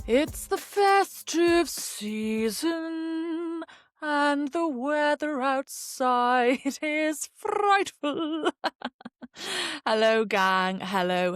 It's the festive season, and the weather outside is frightful. Hello, gang. Hello,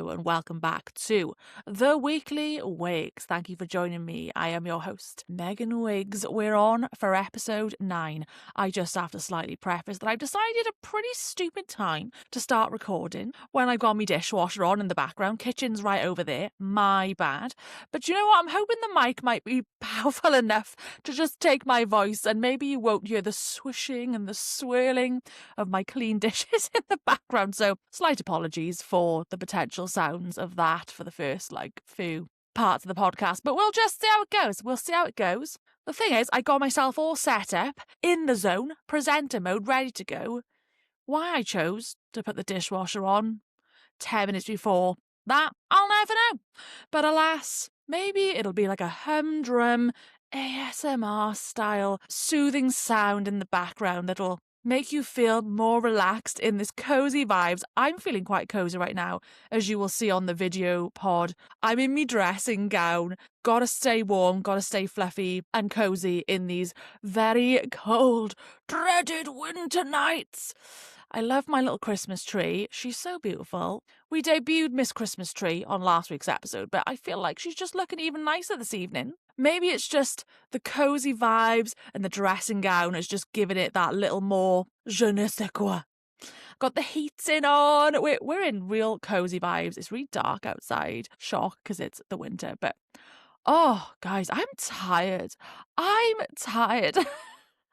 and welcome back to The Weekly Wigz. Thank you for joining me. I am your host, Megan Wigz. We're on for episode 9. I just have to slightly preface that I've decided a pretty stupid time to start recording when I've got my dishwasher on in the background. Kitchen's right over there. My bad. But you know what? I'm hoping the mic might be powerful enough to just take my voice, and maybe you won't hear the swishing and the swirling of my clean dishes in the background. So slight apologies for the potential sounds of that for the first few parts of the podcast, but we'll just see how it goes. The thing is, I got myself all set up, in the zone, presenter mode, ready to go. Why I chose to put the dishwasher on 10 minutes before that, I'll never know. But alas, maybe it'll be like a humdrum ASMR style soothing sound in the background that'll make you feel more relaxed in this cozy vibes. I'm feeling quite cozy right now, as you will see on the video pod. I'm in my dressing gown. Gotta stay warm, gotta stay fluffy and cozy in these very cold, dreaded winter nights. I love my little Christmas tree. She's so beautiful. We debuted Miss Christmas Tree on last week's episode, but I feel like she's just looking even nicer this evening. Maybe it's just the cozy vibes and the dressing gown is just giving it that little more je ne sais quoi. Got the heating on. We're in real cozy vibes. It's really dark outside. Shock because it's the winter. But, oh, guys, I'm tired.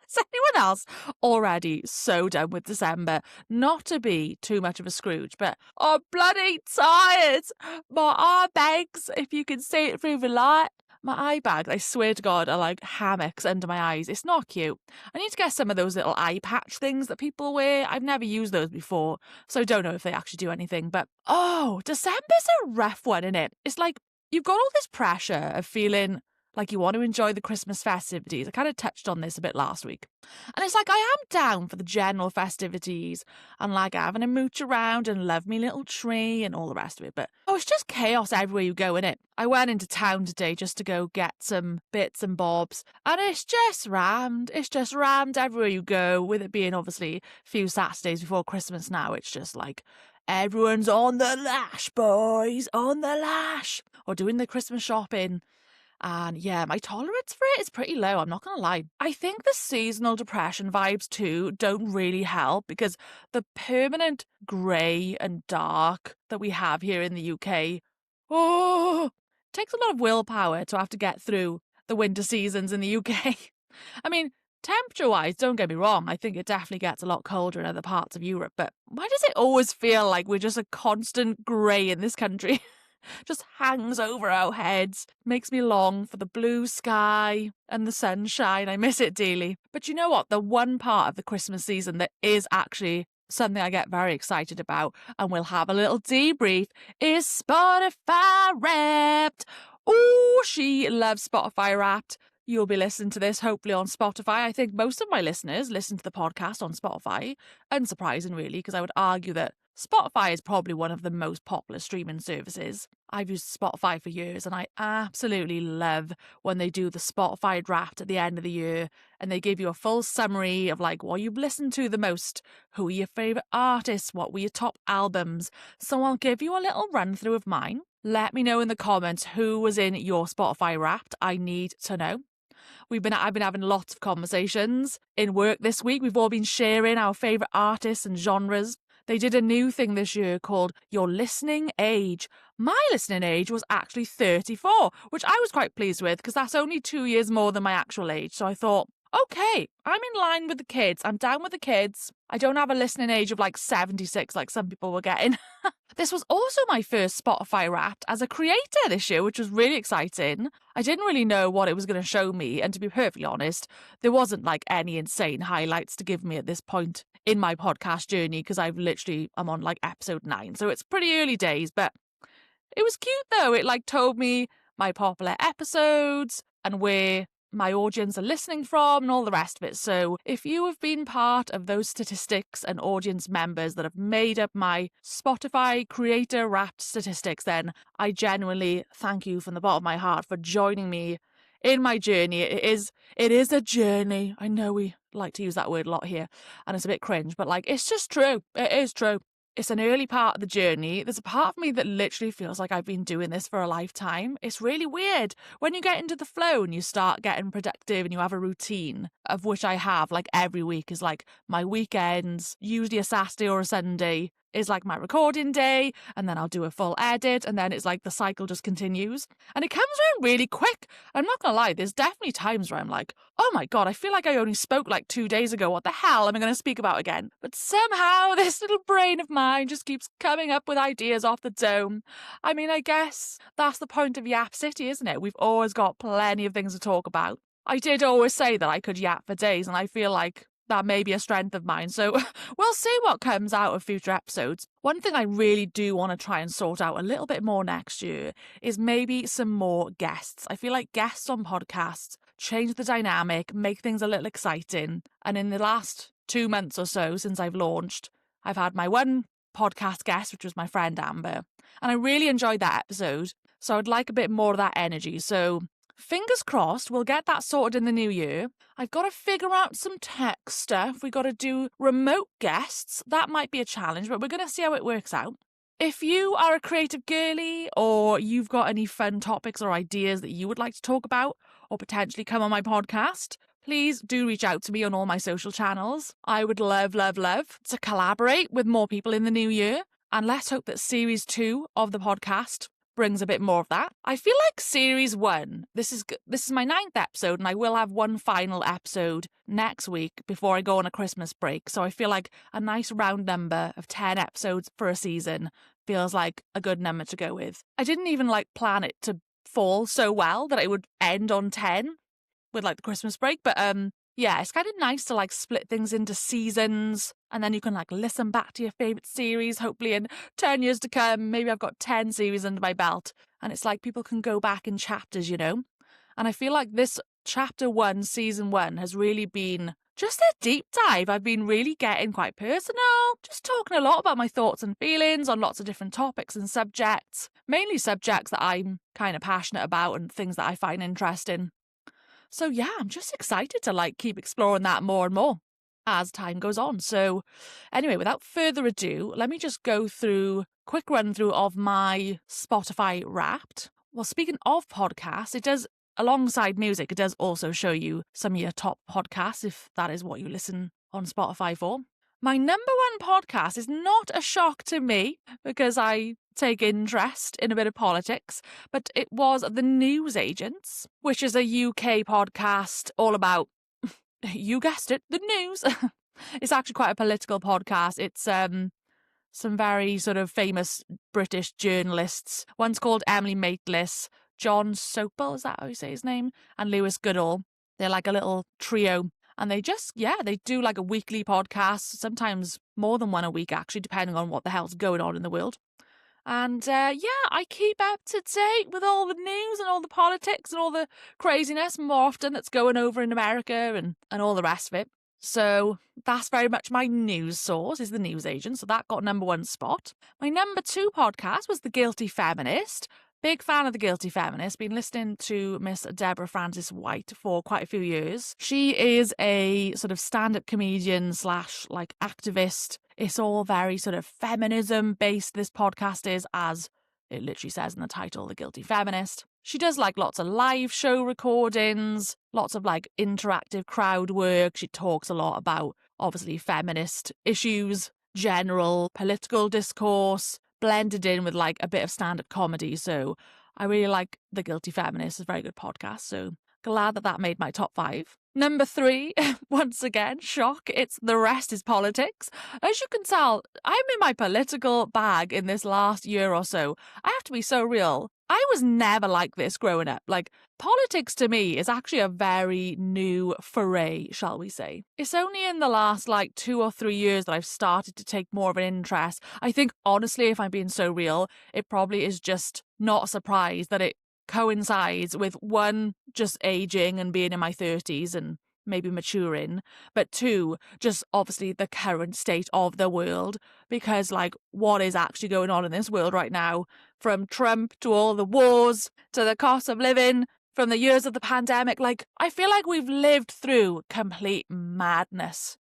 Is anyone else already so done with December? Not to be too much of a Scrooge, but I'm bloody tired. My eye bags, if you can see it through the light. My eye bags, I swear to God, are like hammocks under my eyes. It's not cute. I need to get some of those little eye patch things that people wear. I've never used those before, so I don't know if they actually do anything. But, oh, December's a rough one, innit? It's like you've got all this pressure of feeling like you want to enjoy the Christmas festivities. I kind of touched on this a bit last week. And it's like I am down for the general festivities and like having a mooch around and love me little tree and all the rest of it. But, oh, it's just chaos everywhere you go, innit? I went into town today just to go get some bits and bobs. And it's just rammed. It's just rammed everywhere you go, with it being obviously a few Saturdays before Christmas now. It's just like everyone's on the lash, boys, on the lash. Or doing the Christmas shopping. And yeah, my tolerance for it is pretty low, I'm not going to lie. I think the seasonal depression vibes too don't really help, because the permanent grey and dark that we have here in the UK, it takes a lot of willpower to have to get through the winter seasons in the UK. I mean, temperature-wise, don't get me wrong, I think it definitely gets a lot colder in other parts of Europe, but why does it always feel like we're just a constant grey in this country? Just hangs over our heads, makes me long for the blue sky and the sunshine. I miss it dearly. But you know what? The one part of the Christmas season that is actually something I get very excited about, and we'll have a little debrief, is Spotify Wrapped. Oh, she loves Spotify Wrapped. You'll be listening to this hopefully on Spotify. I think most of my listeners listen to the podcast on Spotify. Unsurprising, really, because I would argue that Spotify is probably one of the most popular streaming services. I've used Spotify for years, and I absolutely love when they do the Spotify Wrapped at the end of the year, and they give you a full summary of like what you've listened to the most, who are your favourite artists, what were your top albums. So I'll give you a little run through of mine. Let me know in the comments who was in your Spotify Wrapped. I need to know. I've been having lots of conversations in work this week. We've all been sharing our favourite artists and genres. They did a new thing this year called Your Listening Age. My listening age was actually 34, which I was quite pleased with, because that's only 2 years more than my actual age. So I thought, okay, I'm in line with the kids. I'm down with the kids. I don't have a listening age of like 76 like some people were getting. This was also my first Spotify Wrapped as a creator this year, which was really exciting. I didn't really know what it was going to show me, and to be perfectly honest, there wasn't like any insane highlights to give me at this point in my podcast journey, because I'm on like episode 9, so it's pretty early days, but it was cute though. It like told me my popular episodes and where my audience are listening from and all the rest of it. So if you have been part of those statistics and audience members that have made up my Spotify creator wrapped statistics, then I genuinely thank you from the bottom of my heart for joining me in my journey. It is a journey. I know we like to use that word a lot here and it's a bit cringe, but like, it's just true. It is true. It's an early part of the journey. There's a part of me that literally feels like I've been doing this for a lifetime. It's really weird. When you get into the flow and you start getting productive and you have a routine, of which I have, like every week is like my weekends, usually a Saturday or a Sunday, is like my recording day, and then I'll do a full edit, and then it's like the cycle just continues. And it comes around really quick. I'm not gonna lie, there's definitely times where I'm like, oh my God, I feel like I only spoke like 2 days ago. What the hell am I going to speak about again? But somehow this little brain of mine just keeps coming up with ideas off the dome. I mean, I guess that's the point of Yap City, isn't it? We've always got plenty of things to talk about. I did always say that I could yap for days, and I feel like that may be a strength of mine. So we'll see what comes out of future episodes. One thing I really do want to try and sort out a little bit more next year is maybe some more guests. I feel like guests on podcasts change the dynamic, make things a little exciting. And in the last 2 months or so since I've launched, I've had my one podcast guest, which was my friend Amber. And I really enjoyed that episode. So I'd like a bit more of that energy. So fingers crossed, we'll get that sorted in the new year. I've got to figure out some tech stuff. We've got to do remote guests. That might be a challenge, but we're going to see how it works out. If you are a creative girly or you've got any fun topics or ideas that you would like to talk about or potentially come on my podcast, please do reach out to me on all my social channels. I would love, love, love to collaborate with more people in the new year. And let's hope that series 2 of the podcast brings a bit more of that. I feel like series 1, this is my 9th episode, and I will have one final episode next week before I go on a Christmas break. So I feel like a nice round number of 10 episodes for a season feels like a good number to go with. I didn't even like plan it to fall so well that it would end on 10 with like the Christmas break, but yeah, it's kind of nice to like split things into seasons, and then you can like listen back to your favourite series, hopefully in 10 years to come. Maybe I've got 10 series under my belt, and it's like people can go back in chapters, you know? And I feel like this chapter 1, season 1 has really been just a deep dive. I've been really getting quite personal, just talking a lot about my thoughts and feelings on lots of different topics and subjects, mainly subjects that I'm kind of passionate about and things that I find interesting. So yeah, I'm just excited to like keep exploring that more and more as time goes on. So anyway, without further ado, let me just go through quick run through of my Spotify Wrapped. Well, speaking of podcasts, it does, alongside music, it does also show you some of your top podcasts, if that is what you listen on Spotify for. My number 1 podcast is not a shock to me because I take interest in a bit of politics, but it was The News Agents, which is a UK podcast all about, you guessed it, the news. It's actually quite a political podcast. It's some very sort of famous British journalists. One's called Emily Maitlis, John Sopel, is that how you say his name? And Lewis Goodall. They're like a little trio. And they just, they do like a weekly podcast, sometimes more than one a week, actually, depending on what the hell's going on in the world. And I keep up to date with all the news and all the politics and all the craziness more often that's going over in America and all the rest of it. So that's very much my news source, is The News Agent. So that got number 1 spot. My number 2 podcast was The Guilty Feminist. Big fan of The Guilty Feminist. Been listening to Miss Deborah Francis White for quite a few years. She is a sort of stand-up comedian / like activist. It's all very sort of feminism based, this podcast is, as it literally says in the title, The Guilty Feminist. She does like lots of live show recordings, lots of like interactive crowd work. She talks a lot about obviously feminist issues, general political discourse, blended in with like a bit of stand-up comedy. So I really like The Guilty Feminist. It's a very good podcast. So glad that made my top 5. Number 3, once again, shock, it's The Rest is Politics. As you can tell, I'm in my political bag in this last year or so. I have to be so real. I was never like this growing up. Like, politics to me is actually a very new foray, shall we say. It's only in the last like 2 or 3 years that I've started to take more of an interest. I think, honestly, if I'm being so real, it probably is just not a surprise that it coincides with one, just aging and being in my 30s and maybe maturing, but two, just obviously the current state of the world, because like what is actually going on in this world right now, from Trump to all the wars to the cost of living, from the years of the pandemic, like I feel like we've lived through complete madness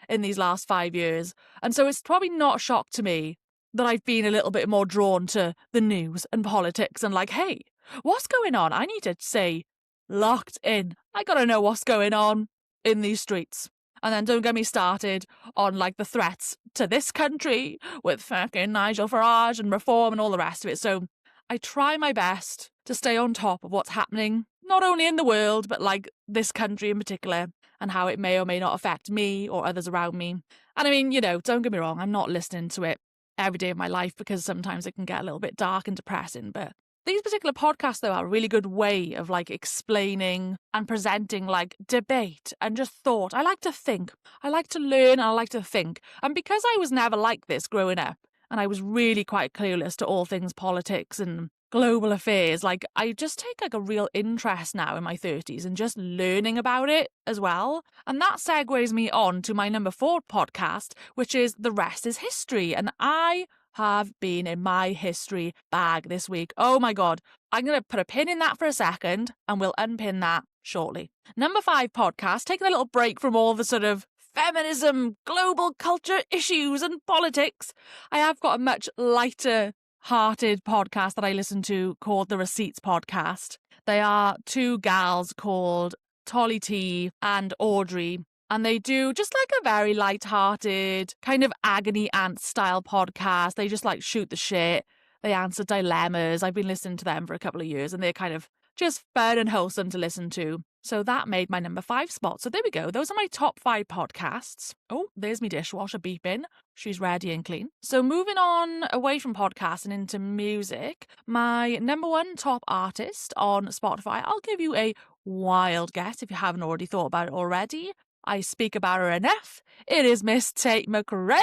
in these last 5 years. And so it's probably not a shock to me that I've been a little bit more drawn to the news and politics and like, hey, what's going on? I need to stay locked in. I gotta know what's going on in these streets. And then don't get me started on like the threats to this country with fucking Nigel Farage and reform and all the rest of it. So I try my best to stay on top of what's happening, not only in the world, but like this country in particular, and how it may or may not affect me or others around me. And I mean, don't get me wrong, I'm not listening to it every day of my life because sometimes it can get a little bit dark and depressing. But these particular podcasts, though, are a really good way of like explaining and presenting like debate and just thought. I like to think, I like to learn, and I like to think. And because I was never like this growing up, and I was really quite clueless to all things politics and global affairs, like I just take like a real interest now in my 30s and just learning about it as well. And that segues me on to my number 4 podcast, which is The Rest is History. And I have been in my history bag this week. Oh my God. I'm going to put a pin in that for a second and we'll unpin that shortly. Number 5 podcast, taking a little break from all the sort of feminism, global culture issues and politics. I have got a much lighter hearted podcast that I listen to called The Receipts Podcast. They are 2 gals called Tolly T and Audrey, and they do just like a very light-hearted kind of agony aunt style podcast. They just like shoot the shit. They answer dilemmas. I've been listening to them for a couple of years and they're kind of just fun and wholesome to listen to. So that made my number 5 spot. So there we go. Those are my top 5 podcasts. Oh, there's me dishwasher beeping. She's ready and clean. So moving on away from podcasts and into music, my number 1 top artist on Spotify, I'll give you a wild guess if you haven't already thought about it already. I speak about her enough. It is Miss Tate McRae.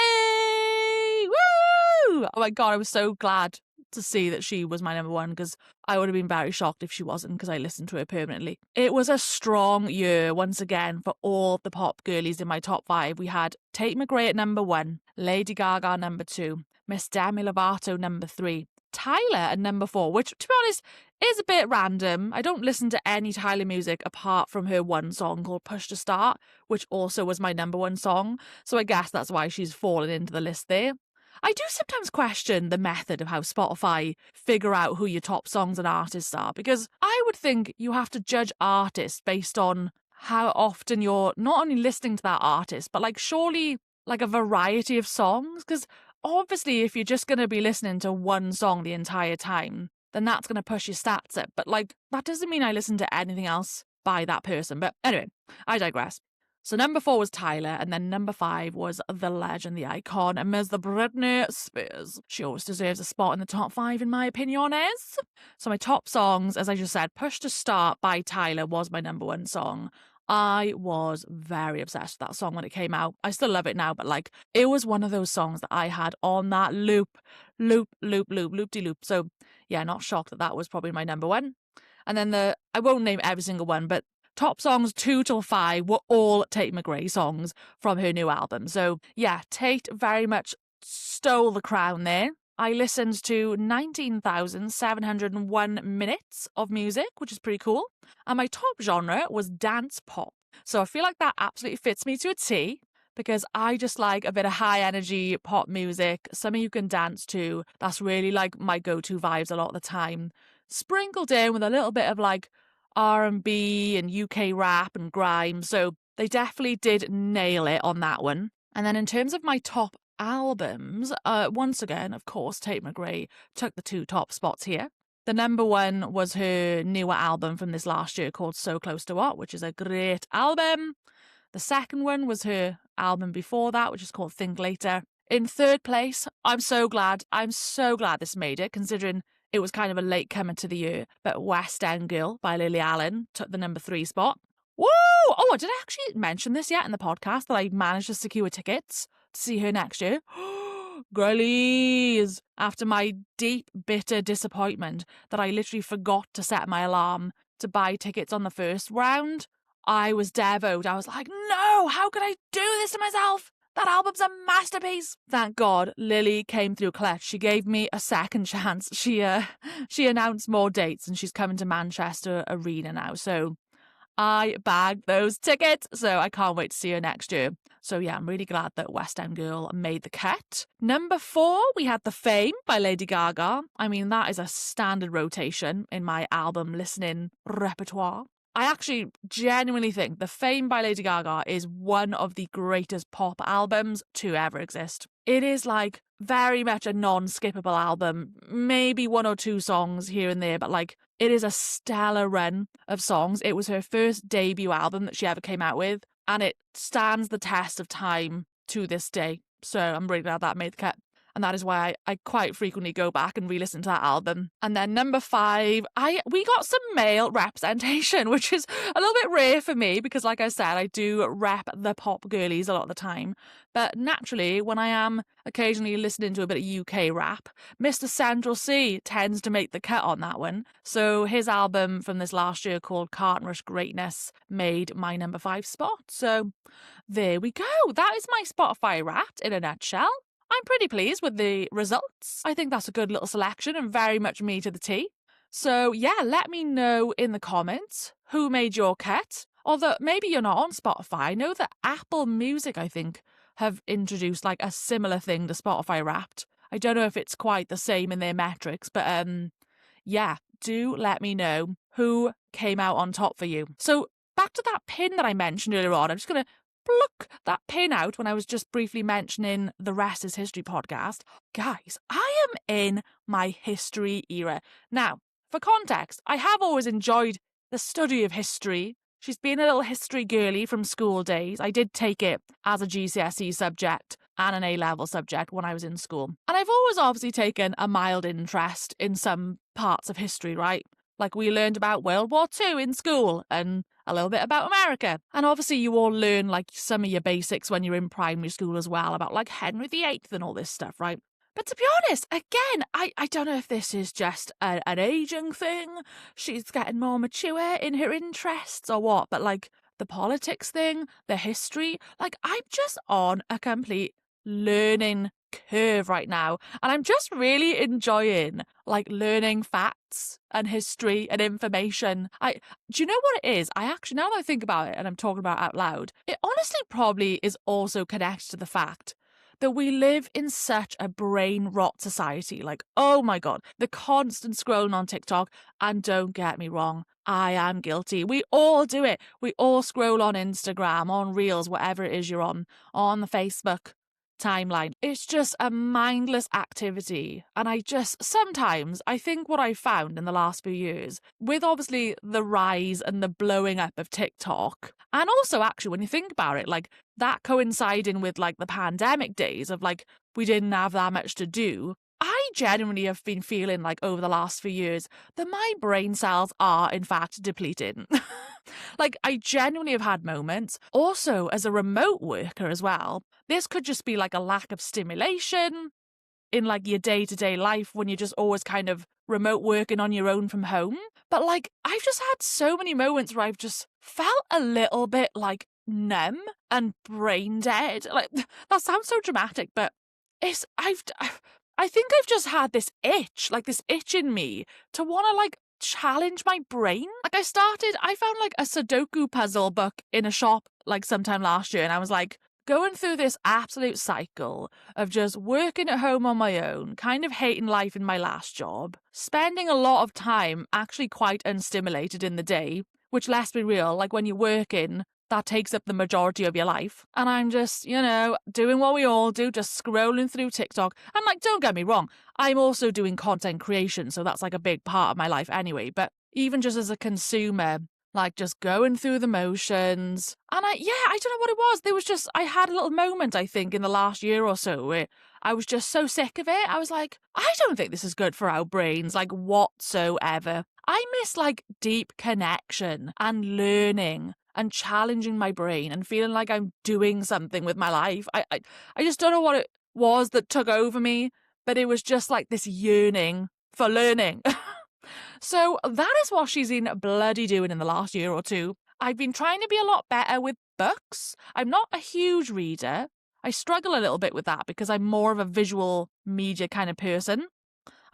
Woo! Oh my God, I was so glad to see that she was my number 1 because I would have been very shocked if she wasn't because I listened to her permanently. It was a strong year once again for all the pop girlies in my top 5. We had Tate McRae at number 1, Lady Gaga number 2, Miss Demi Lovato number 3, Tyler at number 4, which to be honest is a bit random. I don't listen to any Tyler music apart from her one song called Push to Start, which also was my number 1 song, so I guess that's why she's fallen into the list there. I do sometimes question the method of how Spotify figure out who your top songs and artists are, because I would think you have to judge artists based on how often you're not only listening to that artist, but like surely like a variety of songs, because obviously if you're just going to be listening to one song the entire time, then that's going to push your stats up. But like that doesn't mean I listen to anything else by that person. But anyway, I digress. So number 4 was Tyler, and then number 5 was the legend, the icon, Ms. Britney Spears. She always deserves a spot in the top 5 in my opiniones. So my top songs, as I just said, Push to Start by Tyler was my number 1 song. I was very obsessed with that song when it came out. I still love it now, but like it was one of those songs that I had on that loop-de-loop. So yeah, not shocked that that was probably my number 1. And then I won't name every single one, but top songs 2 till 5 were all Tate McRae songs from her new album. So yeah, Tate very much stole the crown there. I listened to 19,701 minutes of music, which is pretty cool. And my top genre was dance pop. So I feel like that absolutely fits me to a T, because I just like a bit of high energy pop music, something you can dance to. That's really like my go-to vibes a lot of the time. Sprinkled in with a little bit of like R&B and UK rap and grime, so they definitely did nail it on that one. And then in terms of my top albums, once again, of course, Tate McRae took the 2 top spots here. The number 1 was her newer album from this last year called So Close to What, which is a great album. The second one was her album before that, which is called Think Later. In 3rd place, I'm so glad this made it, considering it was kind of a late comer to the year, but West End Girl by Lily Allen took the number 3 spot. Woo! Oh, did I actually mention this yet in the podcast that I managed to secure tickets to see her next year? girlies, after my deep, bitter disappointment that I literally forgot to set my alarm to buy tickets on the first round, I was devoed. I was like, no, how could I do this to myself? That album's a masterpiece. Thank God Lily came through clutch. She gave me a second chance. She announced more dates and she's coming to Manchester Arena now. So I bagged those tickets. So I can't wait to see her next year. So yeah, I'm really glad that West End Girl made the cut. Number 4, we had The Fame by Lady Gaga. I mean, that is a standard rotation in my album listening repertoire. I actually genuinely think The Fame by Lady Gaga is one of the greatest pop albums to ever exist. It is like very much a non-skippable album, maybe 1 or 2 songs here and there, but like it is a stellar run of songs. It was her first debut album that she ever came out with, and it stands the test of time to this day. So I'm really glad that made the cut. And that is why I quite frequently go back and re-listen to that album. And then number 5, we got some male representation, which is a little bit rare for me because, like I said, I do rep the pop girlies a lot of the time. But naturally, when I am occasionally listening to a bit of UK rap, Mr. Central C tends to make the cut on that one. So his album from this last year called Carton Rush Greatness made my number 5 spot. So there we go. That is my Spotify Wrapped in a nutshell. I'm pretty pleased with the results. I think that's a good little selection and very much me to the T. So yeah, let me know in the comments who made your cut. Although maybe you're not on Spotify. I know that Apple Music, I think, have introduced like a similar thing to Spotify Wrapped. I don't know if it's quite the same in their metrics, but yeah, do let me know who came out on top for you. So back to that pin that I mentioned earlier on. I'm just going to pluck that pin out when I was just briefly mentioning the Rest is History podcast. Guys, I am in my history era. Now, for context, I have always enjoyed the study of history. She's been a little history girly from school days. I did take it as a GCSE subject and an A-level subject when I was in school. And I've always obviously taken a mild interest in some parts of history, right? Like we learned about World War II in school and a little bit about America. And obviously you all learn like some of your basics when you're in primary school as well about like Henry VIII and all this stuff, right? But to be honest, again, I don't know if this is just an aging thing. She's getting more mature in her interests or what, but like the politics thing, the history, like I'm just on a complete learning curve right now. And I'm just really enjoying like learning facts and history and information. Do you know what it is? I actually, now that I think about it and I'm talking about it out loud, it honestly probably is also connected to the fact that we live in such a brain rot society. Like, oh my God, the constant scrolling on TikTok. And don't get me wrong, I am guilty. We all do it. We all scroll on Instagram, on Reels, whatever it is you're on the Facebook timeline. It's just a mindless activity. And sometimes I think what I've found in the last few years, with obviously the rise and the blowing up of TikTok, and also actually when you think about it, like that coinciding with like the pandemic days of like we didn't have that much to do, I genuinely have been feeling like over the last few years that my brain cells are in fact depleted. Like I genuinely have had moments, also as a remote worker as well. This could just be like a lack of stimulation in like your day-to-day life when you're just always kind of remote working on your own from home. But like I've just had so many moments where I've just felt a little bit like numb and brain dead. Like that sounds so dramatic, but I think I've just had this itch in me to want to like challenge my brain. Like I found like a Sudoku puzzle book in a shop like sometime last year, and I was like going through this absolute cycle of just working at home on my own, kind of hating life in my last job, spending a lot of time actually quite unstimulated in the day, which, let's be real, like when you're working, that takes up the majority of your life. And I'm just, doing what we all do, just scrolling through TikTok. And like, don't get me wrong, I'm also doing content creation, so that's like a big part of my life anyway. But even just as a consumer, like just going through the motions. And I don't know what it was. I had a little moment, I think, in the last year or so where I was just so sick of it. I was like, I don't think this is good for our brains, like whatsoever. I miss like deep connection and learning and challenging my brain and feeling like I'm doing something with my life. I just don't know was that took over me, but it was just like this yearning for learning. So that is what she's been bloody doing in the last year or two. I've been trying to be a lot better with books. I'm not a huge reader. I struggle a little bit with that because I'm more of a visual media kind of person.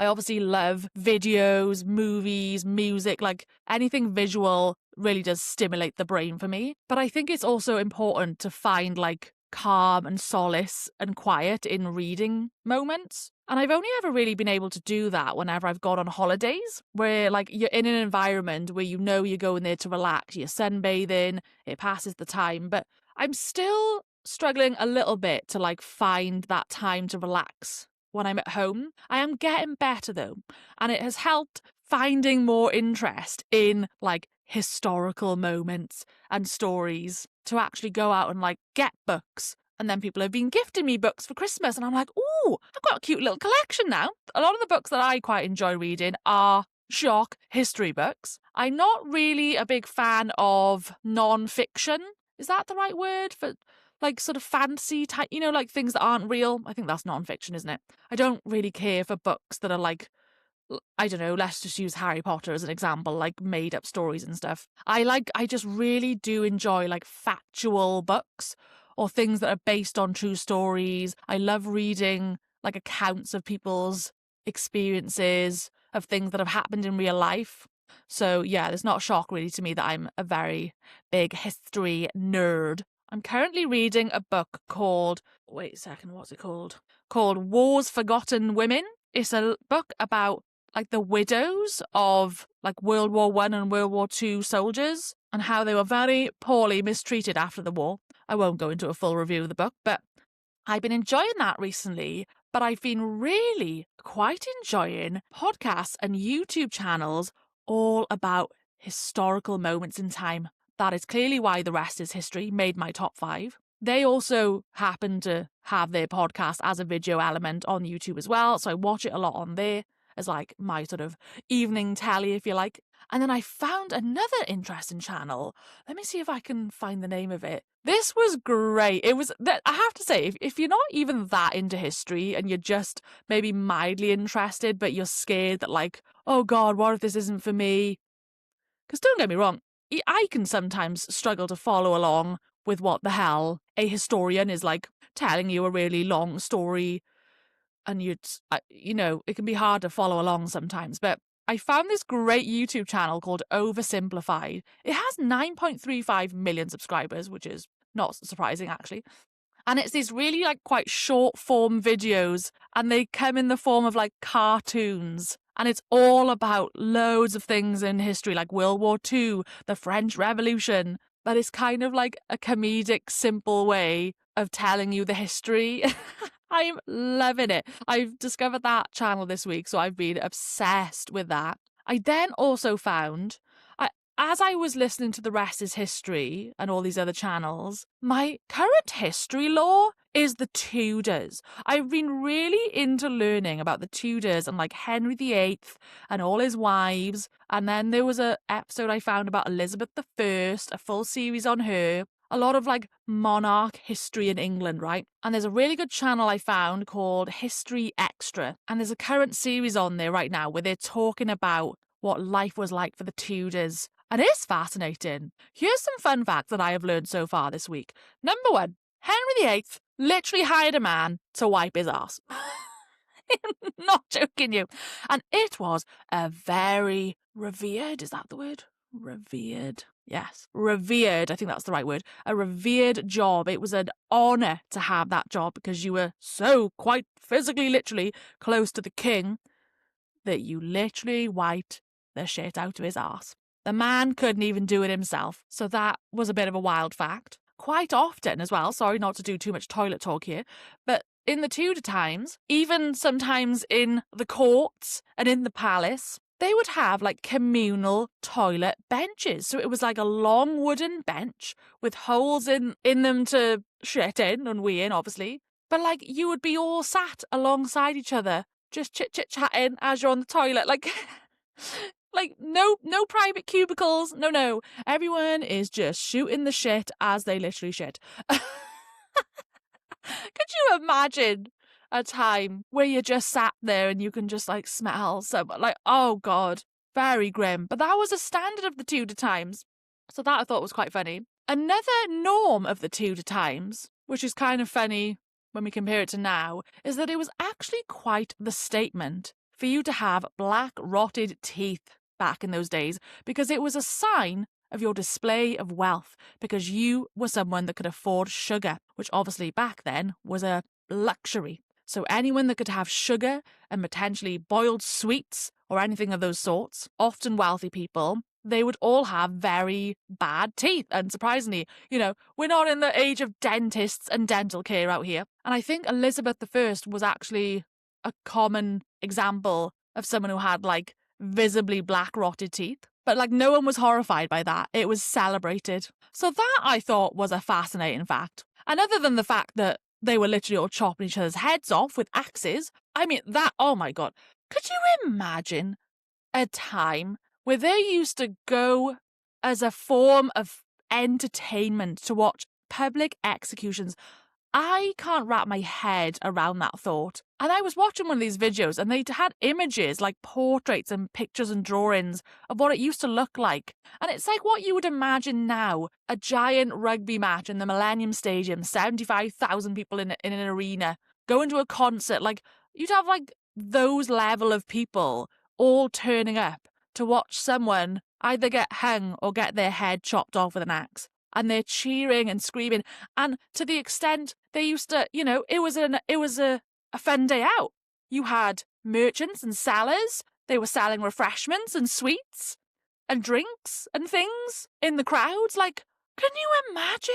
I obviously love videos, movies, music, like anything visual really does stimulate the brain for me. But I think it's also important to find like calm and solace and quiet in reading moments. And I've only ever really been able to do that whenever I've gone on holidays, where like you're in an environment where you know you're going there to relax, you're sunbathing, it passes the time. But I'm still struggling a little bit to like find that time to relax when I'm at home. I am getting better though, and it has helped finding more interest in like historical moments and stories to actually go out and like get books. And then people have been gifting me books for Christmas, and I'm like, ooh, I've got a cute little collection now. A lot of the books that I quite enjoy reading are shock history books. I'm not really a big fan of non-fiction. Is that the right word for like sort of fantasy type, you know, like things that aren't real? I think that's non-fiction, isn't it? I don't really care for books that are like, I don't know, let's just use Harry Potter as an example, like made up stories and stuff. I just really do enjoy like factual books or things that are based on true stories. I love reading like accounts of people's experiences of things that have happened in real life. So yeah, there's not a shock really to me that I'm a very big history nerd. I'm currently reading a book called, wait a second, what's it called? Called War's Forgotten Women. It's a book about like the widows of like World War I and World War II soldiers and how they were very poorly mistreated after the war. I won't go into a full review of the book, but I've been enjoying that recently. But I've been really quite enjoying podcasts and YouTube channels all about historical moments in time. That is clearly why The Rest is History made my top 5. They also happen to have their podcast as a video element on YouTube as well, so I watch it a lot on there as like my sort of evening telly, if you like. And then I found another interesting channel. Let me see if I can find the name of it. This was great. It was, I have to say, if you're not even that into history and you're just maybe mildly interested, but you're scared that like, oh God, what if this isn't for me? Because don't get me wrong, I can sometimes struggle to follow along with what the hell a historian is like telling you a really long story, and it can be hard to follow along sometimes. But I found this great YouTube channel called Oversimplified. It has 9.35 million subscribers, which is not surprising actually. And it's these really like quite short form videos, and they come in the form of like cartoons. And it's all about loads of things in history, like World War II, the French Revolution. But it's kind of like a comedic, simple way of telling you the history. I'm loving it. I've discovered that channel this week, so I've been obsessed with that. I then also found, as I was listening to The Rest is History and all these other channels, my current history lore is the Tudors. I've been really into learning about the Tudors and like Henry VIII and all his wives. And then there was an episode I found about Elizabeth I, a full series on her. A lot of like monarch history in England, right? And there's a really good channel I found called History Extra. And there's a current series on there right now where they're talking about what life was like for the Tudors. And it's fascinating. Here's some fun facts that I have learned so far this week. Number 1, Henry VIII literally hired a man to wipe his ass. Not joking you. And it was a very revered, is that the word? Revered. Yes, revered. I think that's the right word. A revered job. It was an honour to have that job because you were so quite physically, literally close to the king that you literally wiped the shit out of his arse. The man couldn't even do it himself. So that was a bit of a wild fact. Quite often as well, sorry not to do too much toilet talk here, but in the Tudor times, even sometimes in the courts and in the palace, they would have like communal toilet benches. So it was like a long wooden bench with holes in them to shit in and wee in, obviously. But like you would be all sat alongside each other, just chit-chatting as you're on the toilet. Like, like no private cubicles. No. Everyone is just shooting the shit as they literally shit. Could you imagine a time where you just sat there and you can just like smell someone. Like, oh God, very grim. But that was a standard of the Tudor times. So that I thought was quite funny. Another norm of the Tudor times, which is kind of funny when we compare it to now, is that it was actually quite the statement for you to have black rotted teeth back in those days, because it was a sign of your display of wealth, because you were someone that could afford sugar, which obviously back then was a luxury. So anyone that could have sugar and potentially boiled sweets or anything of those sorts, often wealthy people, they would all have very bad teeth. And surprisingly, we're not in the age of dentists and dental care out here. And I think Elizabeth I was actually a common example of someone who had like visibly black rotted teeth. But like no one was horrified by that. It was celebrated. So that I thought was a fascinating fact. And other than the fact that they were literally all chopping each other's heads off with axes, I mean, that, oh my God. Could you imagine a time where they used to go as a form of entertainment to watch public executions? I can't wrap my head around that thought. And I was watching one of these videos and they had images like portraits and pictures and drawings of what it used to look like. And it's like what you would imagine now, a giant rugby match in the Millennium Stadium, 75,000 people in an arena, going to a concert. Like you'd have like those level of people all turning up to watch someone either get hung or get their head chopped off with an axe. And they're cheering and screaming. And to the extent they used to, it was a fun day out. You had merchants and sellers. They were selling refreshments and sweets and drinks and things in the crowds. Like, can you imagine?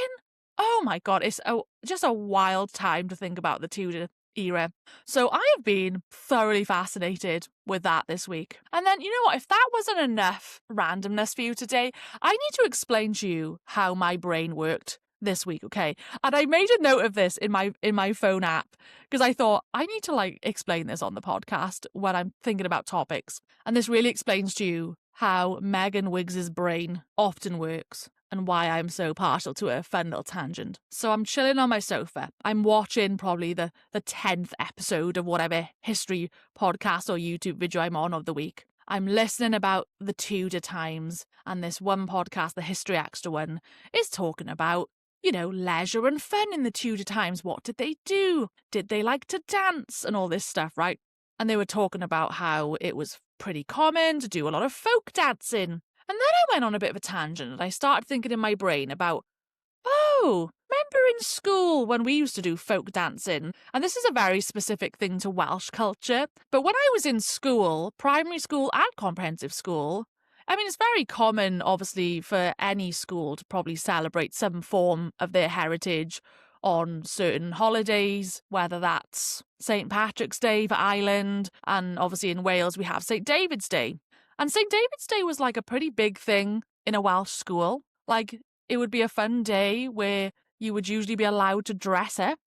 Oh my God, it's just a wild time to think about the Tudor era. So I have been thoroughly fascinated with that this week. And then, you know what? If that wasn't enough randomness for you today, I need to explain to you how my brain worked this week, okay? And I made a note of this in my phone app because I thought I need to like explain this on the podcast when I'm thinking about topics. And this really explains to you how Megan Wigz's brain often works and why I'm so partial to a fun little tangent. So I'm chilling on my sofa. I'm watching probably the 10th episode of whatever history podcast or YouTube video I'm on of the week. I'm listening about the Tudor times, and this one podcast, the History Extra one, is talking about, leisure and fun in the Tudor times. What did they do? Did they like to dance and all this stuff, right? And they were talking about how it was pretty common to do a lot of folk dancing. And then I went on a bit of a tangent and I started thinking in my brain about, remember in school when we used to do folk dancing? And this is a very specific thing to Welsh culture. But when I was in school, primary school and comprehensive school, I mean, it's very common, obviously, for any school to probably celebrate some form of their heritage on certain holidays, whether that's St. Patrick's Day for Ireland, and obviously in Wales we have St. David's Day. And St. David's Day was like a pretty big thing in a Welsh school. Like, it would be a fun day where you would usually be allowed to dress up.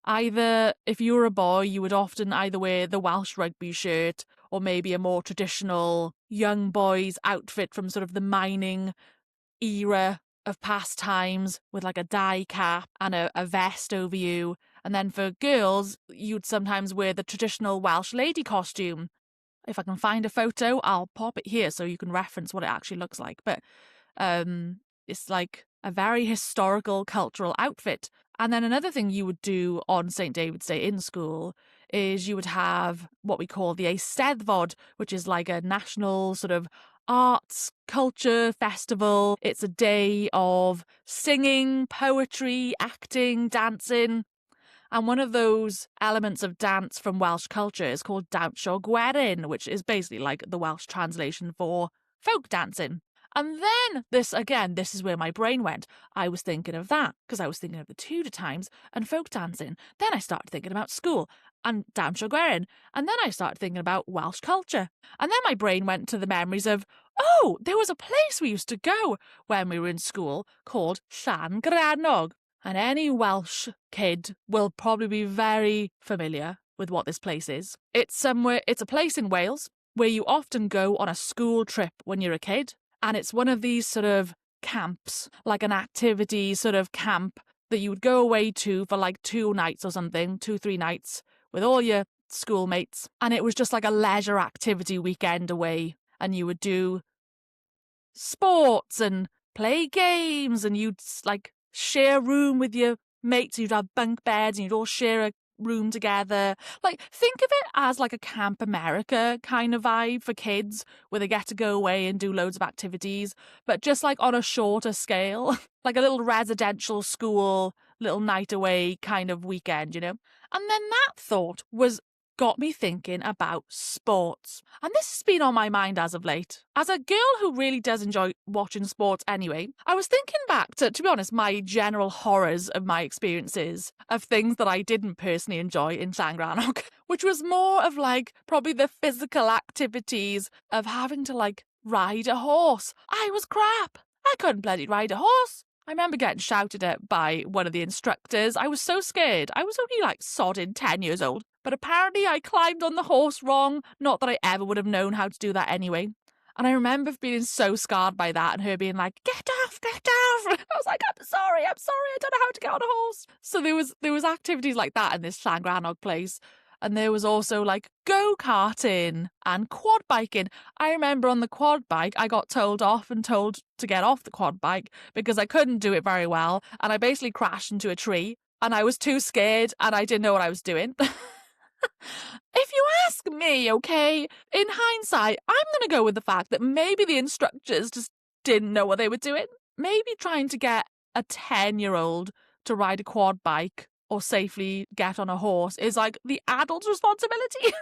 Either, if you were a boy, you would often either wear the Welsh rugby shirt or maybe a more traditional young boy's outfit from sort of the mining era of past times with like a dye cap and a vest over you. And then for girls, you'd sometimes wear the traditional Welsh lady costume. If I can find a photo, I'll pop it here so you can reference what it actually looks like. But it's like a very historical, cultural outfit. And then another thing you would do on St. David's Day in school is you would have what we call the Eisteddfod, which is like a national sort of arts, culture festival. It's a day of singing, poetry, acting, dancing. And one of those elements of dance from Welsh culture is called dawnsio gwerin, which is basically like the Welsh translation for folk dancing. And then this is where my brain went. I was thinking of that because I was thinking of the Tudor times and folk dancing. Then I started thinking about school and dawnsio gwerin. And then I started thinking about Welsh culture. And then my brain went to the memories of, there was a place we used to go when we were in school called Llangranog. And any Welsh kid will probably be very familiar with what this place is. It's a place in Wales where you often go on a school trip when you're a kid. And it's one of these sort of camps, like an activity sort of camp that you would go away to for like 2 nights or something, 2-3 nights, with all your schoolmates, and it was just like a leisure activity weekend away, and you would do sports and play games, and you'd like share a room with your mates. You'd have bunk beds and you'd all share a room together. Like, think of it as like a Camp America kind of vibe for kids, where they get to go away and do loads of activities, but just like on a shorter scale, like a little residential school, little night away kind of weekend, you know? And then that thought got me thinking about sports. And this has been on my mind as of late. As a girl who really does enjoy watching sports anyway, I was thinking back to be honest, my general horrors of my experiences of things that I didn't personally enjoy in Llangrannog, which was more of like probably the physical activities of having to like ride a horse. I was crap. I couldn't bloody ride a horse. I remember getting shouted at by one of the instructors. I was so scared. I was only like sodding 10 years old. But apparently I climbed on the horse wrong. Not that I ever would have known how to do that anyway. And I remember being so scarred by that and her being like, get off. I was like, I'm sorry, I don't know how to get on a horse. So there was activities like that in this Llangrannog place. And there was also like go-karting and quad biking. I remember on the quad bike, I got told off and told to get off the quad bike because I couldn't do it very well. And I basically crashed into a tree and I was too scared and I didn't know what I was doing. If you ask me, okay, in hindsight, I'm going to go with the fact that maybe the instructors just didn't know what they were doing. Maybe trying to get a 10-year-old to ride a quad bike or safely get on a horse is like the adult's responsibility.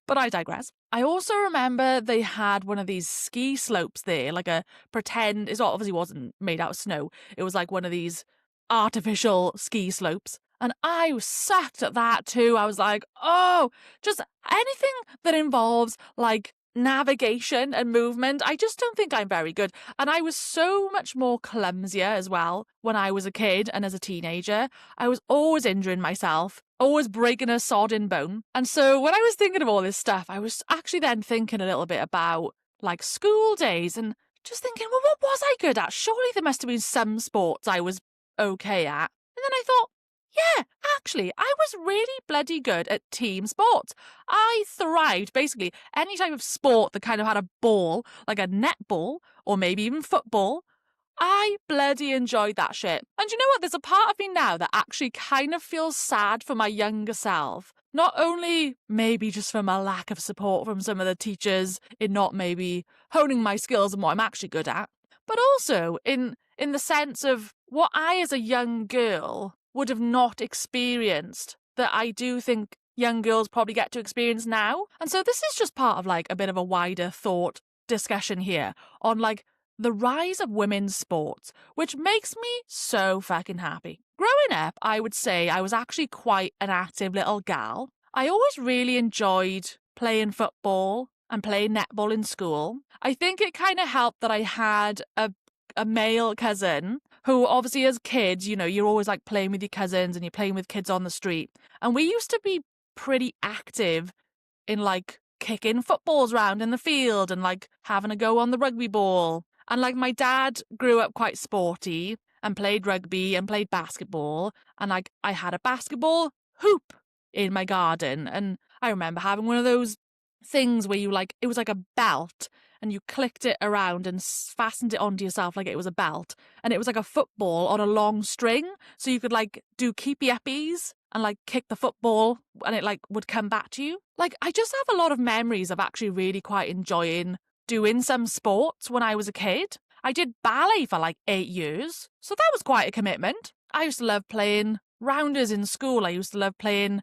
But I digress. I also remember they had one of these ski slopes there, like a pretend, it obviously wasn't made out of snow. It was like one of these artificial ski slopes. And I was sucked at that too. I was like, oh, just anything that involves like navigation and movement, I just don't think I'm very good. And I was so much more clumsier as well when I was a kid and as a teenager. I was always injuring myself, always breaking a sodden bone. And so when I was thinking of all this stuff, I was actually then thinking a little bit about like school days and just thinking, well, what was I good at? Surely there must have been some sports I was okay at. And then I thought, yeah, actually, I was really bloody good at team sports. I thrived, basically, any type of sport that kind of had a ball, like a netball or maybe even football. I bloody enjoyed that shit. And you know what? There's a part of me now that actually kind of feels sad for my younger self. Not only maybe just from a lack of support from some of the teachers in not maybe honing my skills and what I'm actually good at, but also in the sense of what I, as a young girl, would have not experienced that I do think young girls probably get to experience now. And so this is just part of like a bit of a wider thought discussion here on like the rise of women's sports, which makes me so fucking happy. Growing up, I would say I was actually quite an active little gal. I always really enjoyed playing football and playing netball in school. I think it kind of helped that I had a male cousin who obviously as kids, you know, you're always like playing with your cousins and you're playing with kids on the street. And we used to be pretty active in like kicking footballs around in the field and like having a go on the rugby ball. And like my dad grew up quite sporty and played rugby and played basketball. And like I had a basketball hoop in my garden. And I remember having one of those things where you like, it was like a belt and you clicked it around and fastened it onto yourself like it was a belt. And it was like a football on a long string. So you could like do keepy uppies and like kick the football and it like would come back to you. Like I just have a lot of memories of actually really quite enjoying doing some sports when I was a kid. I did ballet for like 8 years. So that was quite a commitment. I used to love playing rounders in school. I used to love playing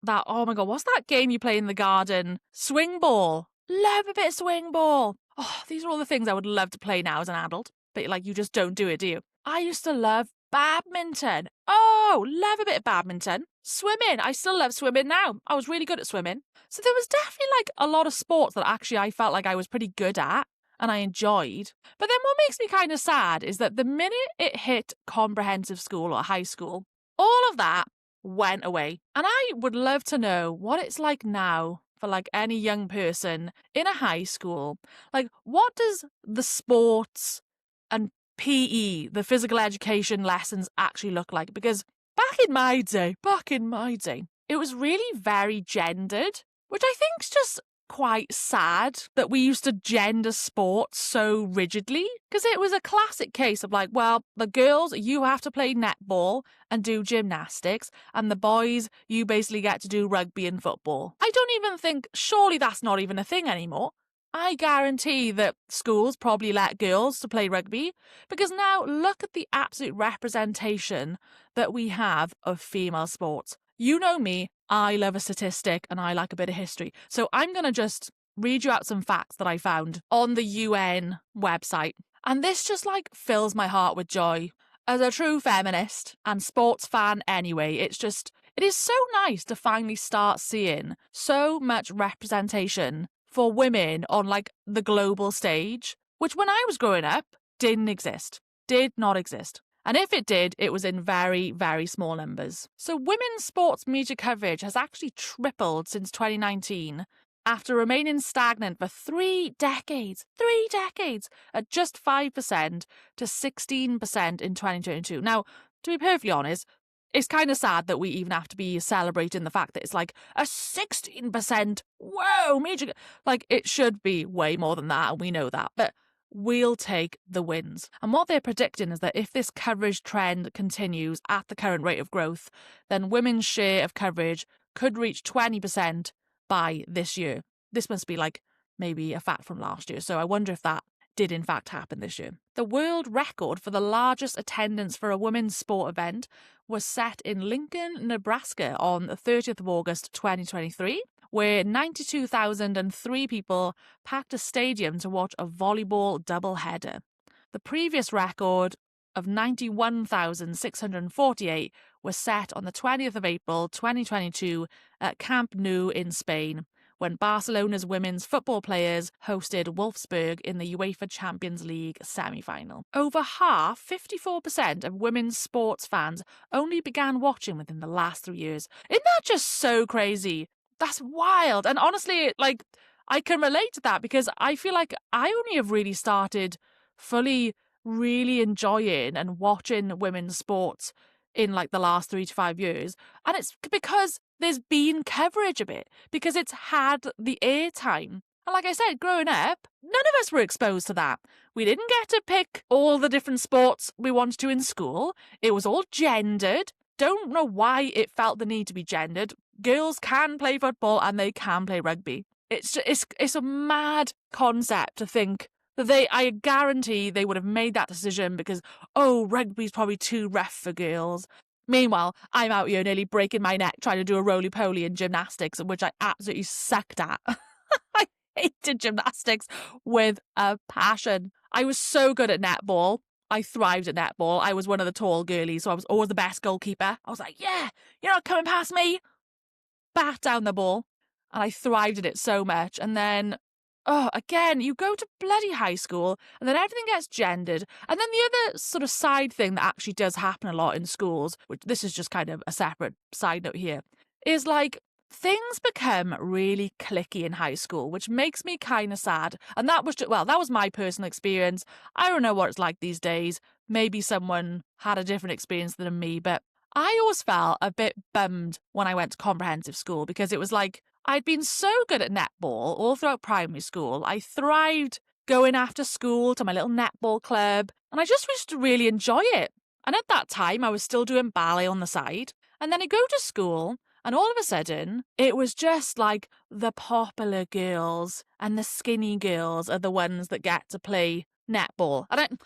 that, oh my God, what's that game you play in the garden? Swing ball. Love a bit of swing ball. Oh, these are all the things I would love to play now as an adult. But like, you just don't do it, do you? I used to love badminton. Oh, love a bit of badminton. Swimming. I still love swimming now. I was really good at swimming. So there was definitely like a lot of sports that actually I felt like I was pretty good at and I enjoyed. But then what makes me kind of sad is that the minute it hit comprehensive school or high school, all of that went away. And I would love to know what it's like now for like any young person in a high school. Like, what does the sports and PE, the physical education lessons, actually look like? Because back in my day, it was really very gendered, which I think's just quite sad that we used to gender sports so rigidly, because it was a classic case of like, well, the girls, you have to play netball and do gymnastics, and the boys, you basically get to do rugby and football. I don't even think, surely that's not even a thing anymore. I guarantee that schools probably let girls to play rugby, because now look at the absolute representation that we have of female sports. You know me, I love a statistic and I like a bit of history. So I'm going to just read you out some facts that I found on the UN website. And this just like fills my heart with joy. As a true feminist and sports fan anyway, it is so nice to finally start seeing so much representation for women on like the global stage, which when I was growing up didn't exist, did not exist. And if it did, it was in very, very small numbers. So women's sports media coverage has actually tripled since 2019 after remaining stagnant for 3 decades. 3 decades at just 5% to 16% in 2022. Now, to be perfectly honest, it's kind of sad that we even have to be celebrating the fact that it's like a 16%. Whoa, major. Like, it should be way more than that, and we know that. But we'll take the wins. And what they're predicting is that if this coverage trend continues at the current rate of growth, then women's share of coverage could reach 20% by this year. This must be like maybe a fact from last year. So I wonder if that did in fact happen this year. The world record for the largest attendance for a women's sport event was set in Lincoln, Nebraska on the 30th of August 2023, where 92,003 people packed a stadium to watch a volleyball doubleheader. The previous record of 91,648 was set on the 20th of April 2022 at Camp Nou in Spain, when Barcelona's women's football players hosted Wolfsburg in the UEFA Champions League semi-final. Over half, 54% of women's sports fans only began watching within the last 3 years. Isn't that just so crazy? That's wild. And honestly, like, I can relate to that because I feel like I only have really started fully really enjoying and watching women's sports in like the last 3 to 5 years. And it's because there's been coverage of it, because it's had the airtime. And like I said, growing up, none of us were exposed to that. We didn't get to pick all the different sports we wanted to in school. It was all gendered. Don't know why it felt the need to be gendered. Girls can play football and they can play rugby. It's a mad concept to think that I guarantee they would have made that decision because, oh, rugby's probably too rough for girls. Meanwhile, I'm out here nearly breaking my neck trying to do a roly-poly in gymnastics, which I absolutely sucked at. I hated gymnastics with a passion. I was so good at netball. I thrived at netball. I was one of the tall girlies, so I was always the best goalkeeper. I was like, yeah, you're not coming past me. Bat down the ball. And I thrived at it so much. And then, again, you go to bloody high school and then everything gets gendered. And then the other sort of side thing that actually does happen a lot in schools, which this is just kind of a separate side note here, is like things become really cliquey in high school, which makes me kind of sad. And that was that was my personal experience. I don't know what it's like these days. Maybe someone had a different experience than me, but I always felt a bit bummed when I went to comprehensive school because it was like I'd been so good at netball all throughout primary school. I thrived going after school to my little netball club, and I just used to really enjoy it. And at that time, I was still doing ballet on the side. And then I go to school, and all of a sudden, it was just like the popular girls and the skinny girls are the ones that get to play netball. And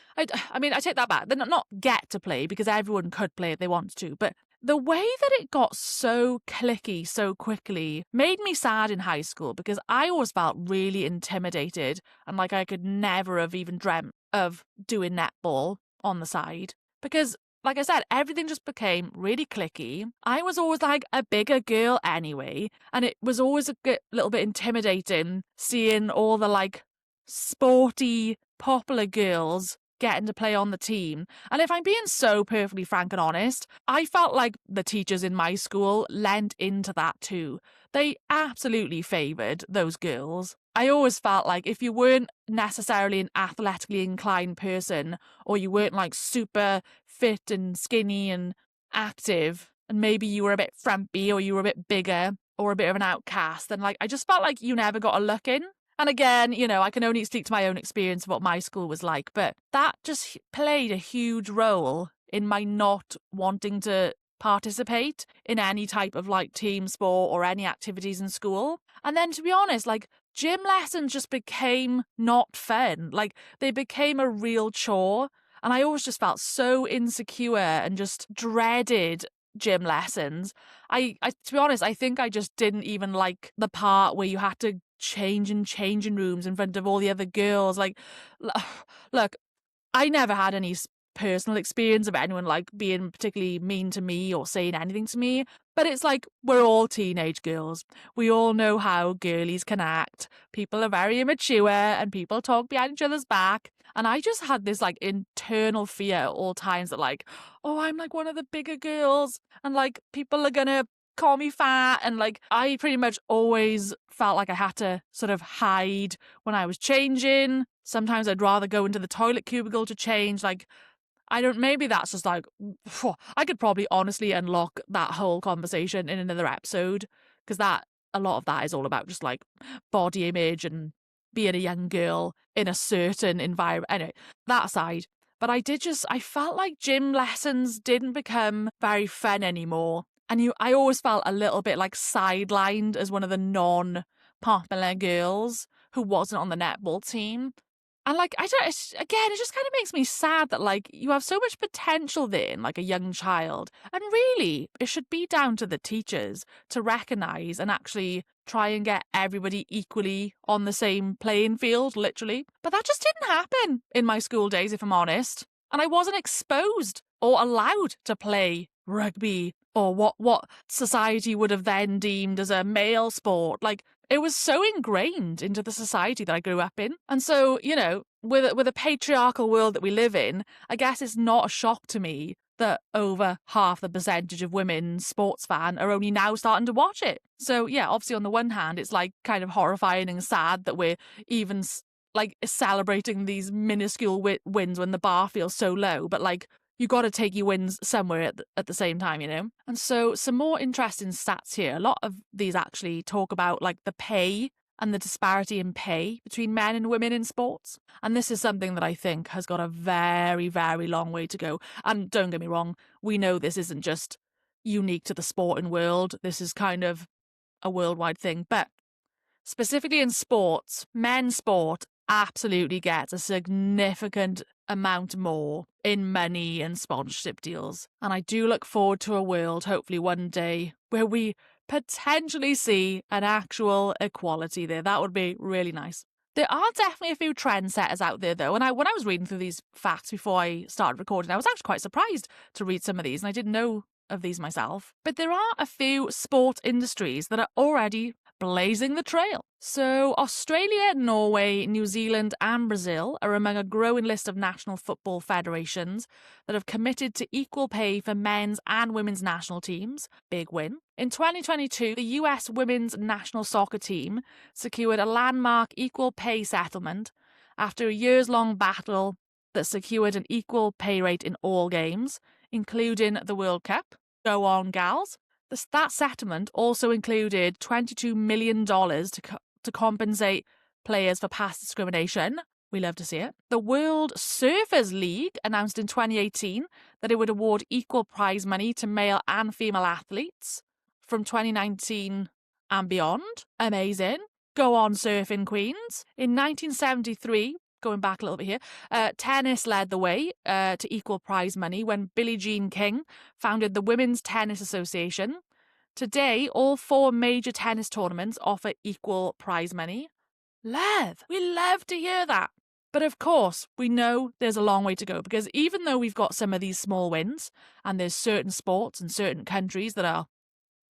I mean, I take that back. They're not get to play because everyone could play if they wanted to, but the way that it got so cliquey so quickly made me sad in high school because I always felt really intimidated and like I could never have even dreamt of doing netball on the side because, like I said, everything just became really cliquey. I was always like a bigger girl anyway, and it was always a little bit intimidating seeing all the like sporty, popular girls getting to play on the team. And if I'm being so perfectly frank and honest, I felt like the teachers in my school lent into that too. They absolutely favoured those girls. I always felt like if you weren't necessarily an athletically inclined person or you weren't like super fit and skinny and active, and maybe you were a bit frumpy or you were a bit bigger or a bit of an outcast, then like I just felt like you never got a look in. And again, you know, I can only speak to my own experience of what my school was like, but that just played a huge role in my not wanting to participate in any type of like team sport or any activities in school. And then to be honest, like gym lessons just became not fun. Like they became a real chore. And I always just felt so insecure and just dreaded gym lessons. I to be honest, I think I just didn't even like the part where you had to change in changing rooms in front of all the other girls. Like, look, I never had any personal experience of anyone like being particularly mean to me or saying anything to me, but it's like we're all teenage girls. We all know how girlies can act. People are very immature and people talk behind each other's back. And I just had this like internal fear at all times that like, oh, I'm like one of the bigger girls and like people are gonna call me fat. And like I pretty much always felt like I had to sort of hide when I was changing. Sometimes I'd rather go into the toilet cubicle to change. Like, maybe that's just like, I could probably honestly unlock that whole conversation in another episode, because a lot of that is all about just like body image and being a young girl in a certain environment. Anyway, that aside, but I felt like gym lessons didn't become very fun anymore. And I always felt a little bit like sidelined as one of the non-popular girls who wasn't on the netball team. And like, it just kind of makes me sad that like you have so much potential there in like a young child. And really, it should be down to the teachers to recognise and actually try and get everybody equally on the same playing field, literally. But that just didn't happen in my school days, if I'm honest. And I wasn't exposed or allowed to play rugby or what society would have then deemed as a male sport. Like, it was so ingrained into the society that I grew up in. And so, you know, with a patriarchal world that we live in, I guess it's not a shock to me that over half the percentage of women sports fan are only now starting to watch it. So yeah, obviously on the one hand, it's like kind of horrifying and sad that we're even like celebrating these minuscule wins when the bar feels so low. But like, you got to take your wins somewhere at the same time, you know? And so some more interesting stats here. A lot of these actually talk about like the pay and the disparity in pay between men and women in sports. And this is something that I think has got a very, very long way to go. And don't get me wrong, we know this isn't just unique to the sporting world. This is kind of a worldwide thing. But specifically in sports, men's sport absolutely gets a significant amount more in money and sponsorship deals. And I do look forward to a world, hopefully one day, where we potentially see an actual equality there. That would be really nice. There are definitely a few trendsetters out there, though. And when I was reading through these facts before I started recording, I was actually quite surprised to read some of these, and I didn't know of these myself. But there are a few sport industries that are already blazing the trail. So Australia, Norway, New Zealand and Brazil are among a growing list of national football federations that have committed to equal pay for men's and women's national teams. Big win. In 2022, the US women's national soccer team secured a landmark equal pay settlement after a years-long battle that secured an equal pay rate in all games, including the World Cup. Go on, gals. That settlement also included $22 million to compensate players for past discrimination. We love to see it. The World Surfers League announced in 2018 that it would award equal prize money to male and female athletes from 2019 and beyond. Amazing. Go on, surfing queens. In 1973, going back a little bit here, tennis led the way to equal prize money when Billie Jean King founded the Women's Tennis Association. Today, all 4 major tennis tournaments offer equal prize money. We love to hear that. But of course, we know there's a long way to go, because even though we've got some of these small wins, and there's certain sports and certain countries that are